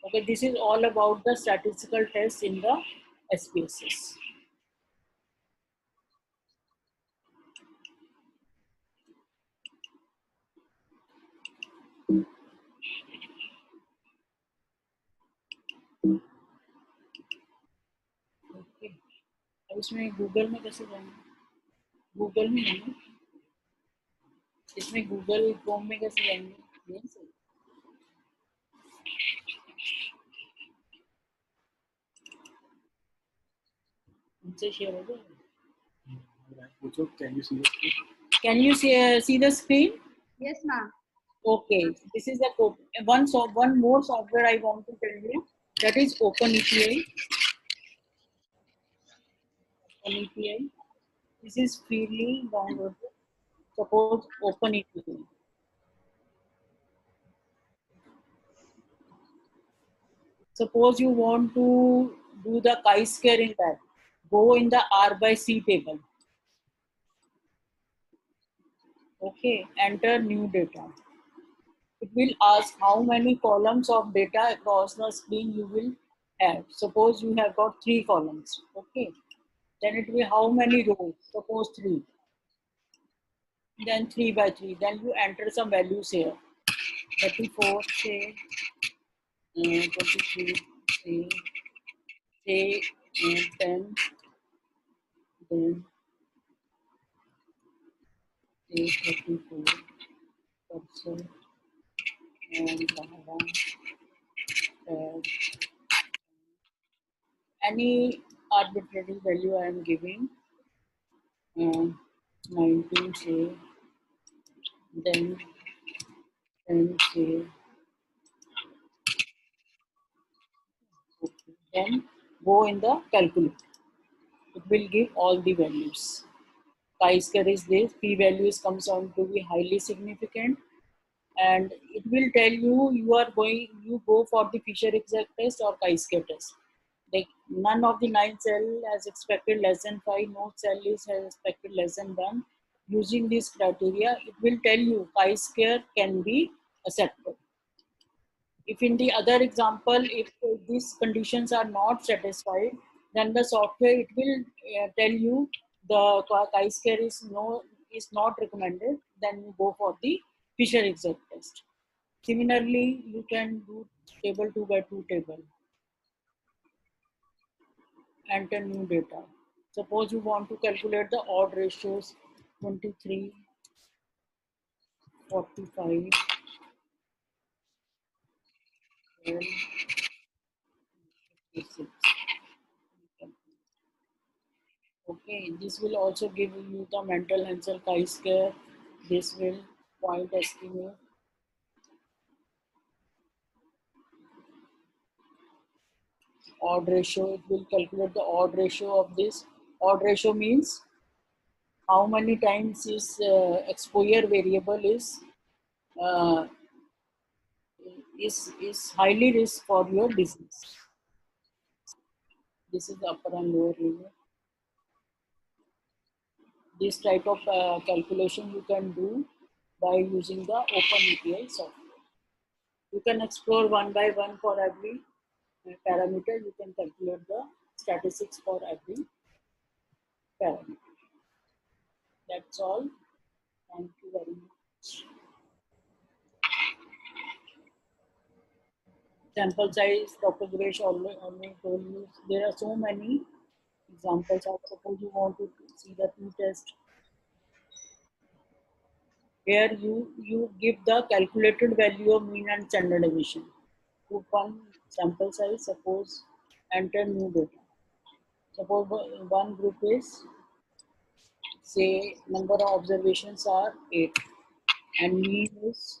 Okay, this is all about the statistical tests in the SPSS. Okay, अब इसमें Google में कैसे जाएंगे? Google में है ना, इसमें Google Chrome में कैसे जाएंगे? यहीं से इनसे शेयर हो जाएगा। पूछो, can you see the screen? Can you see the screen? Yes, ma'am. Okay, this is the one more software I want to tell you, that is OpenAPI. OpenAPI. This is freely downloaded. Suppose OpenAPI. Suppose you want to do the chi-square in that. Go in the R by C table. Okay, enter new data. It will ask how many columns of data across the screen you will have. Suppose you have got 3 columns. Okay, then it will how many rows? Suppose 3. Then 3 by 3. Then you enter some values here. 34, say 23, say 10, then say 34, percent, and any arbitrary value I am giving, 19, say, then 10, say, okay. Then go in the calculator. It will give all the values. Chi-square is this, p-values comes out to be highly significant, and it will tell you you go for the Fisher exact test or chi-square test. Like none of the 9 cell has expected less than 5, no cell has expected less than 1. Using this criteria, it will tell you chi-square can be accepted. If in the other example, if these conditions are not satisfied, then the software it will tell you the chi-square is not recommended. Then you go for the Fisher exact test. Similarly, you can do table 2 by 2 table. Enter new data. Suppose you want to calculate the odd ratios 23, 45, 12, 56. Okay, this will also give you the mental Hansel chi-square. This will point estimate. Odd ratio, it will calculate the odd ratio of this. Odd ratio means how many times is exposure variable uh, is highly risk for your disease. This is the upper and lower limit. This type of calculation you can do by using the OpenAPI software. You can explore one by one for every parameter. You can calculate the statistics for every parameter. That's all. Thank you very much. Sample size, Dr. Suresh already told you. There are so many examples. Suppose you want to see the t-test. Here you give the calculated value of mean and standard deviation. Group 1 sample size, suppose enter new data. Suppose one group is, say, number of observations are 8 and mean is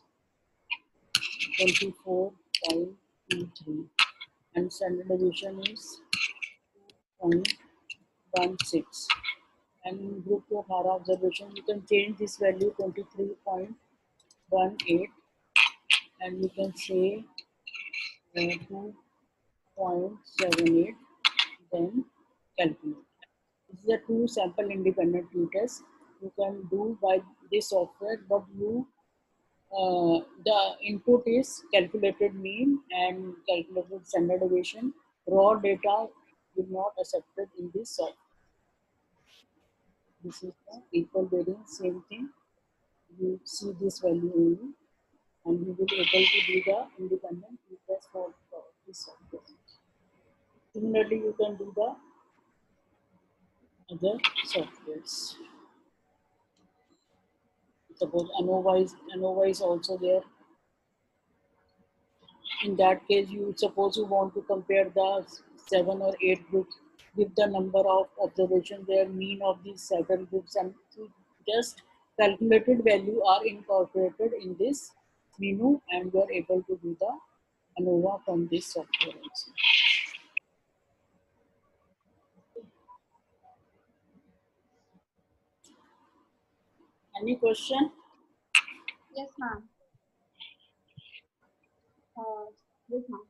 24.23 and standard deviation is 2.16. And in group 2 of higher observation, you can change this value 23.18 and you can say 2.78, then calculate. This is a 2 sample independent t-test you can do by this software, but you The input is calculated mean and calculated standard deviation. Raw data will not accepted in this software. This is the equal variance, same thing. You see this value only, and you will be able to do the independent test for this software. Similarly, you can do the other softwares. Suppose ANOVA is also there. In that case, you suppose you want to compare the 7 or 8 groups with the number of observations, their mean of these several groups, and just calculated value are incorporated in this menu, and you are able to do the ANOVA from this software also. Any question? Yes, ma'am. Yes, ma'am.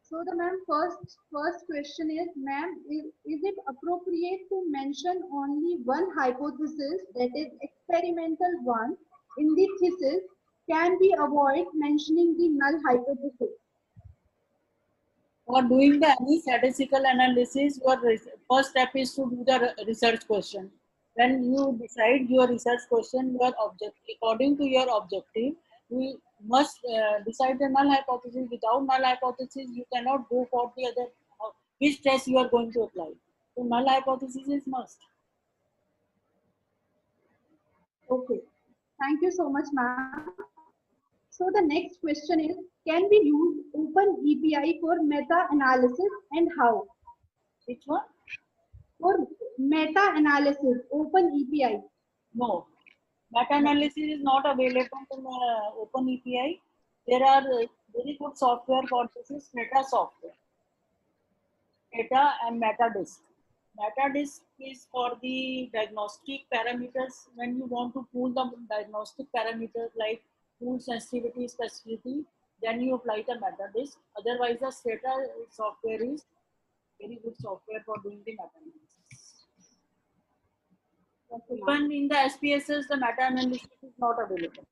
So the ma'am first question is, ma'am, is it appropriate to mention only one hypothesis, that is experimental one, in the thesis? Can we avoid mentioning the null hypothesis? For doing the any statistical analysis, your first step is to do the research question. When you decide your research question, your objective, according to your objective, you must decide the null hypothesis. Without null hypothesis, you cannot go for the other which test you are going to apply. So null hypothesis is must. Okay. Thank you so much, ma'am. So the next question is, can we use Open API for meta-analysis and how? Which one? For meta-analysis, Open API. No. Meta-analysis is not available in Open API. There are very good software for this is Meta software. Meta and MetaDisk. MetaDisk is for the diagnostic parameters. When you want to pull the diagnostic parameters like tool sensitivity, specificity, then you apply the MetaDisk. Otherwise, the Stata software is very good software for doing the meta-analysis. Even in the SPSS, the meta-analysis is not available.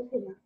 Okay, ma'am.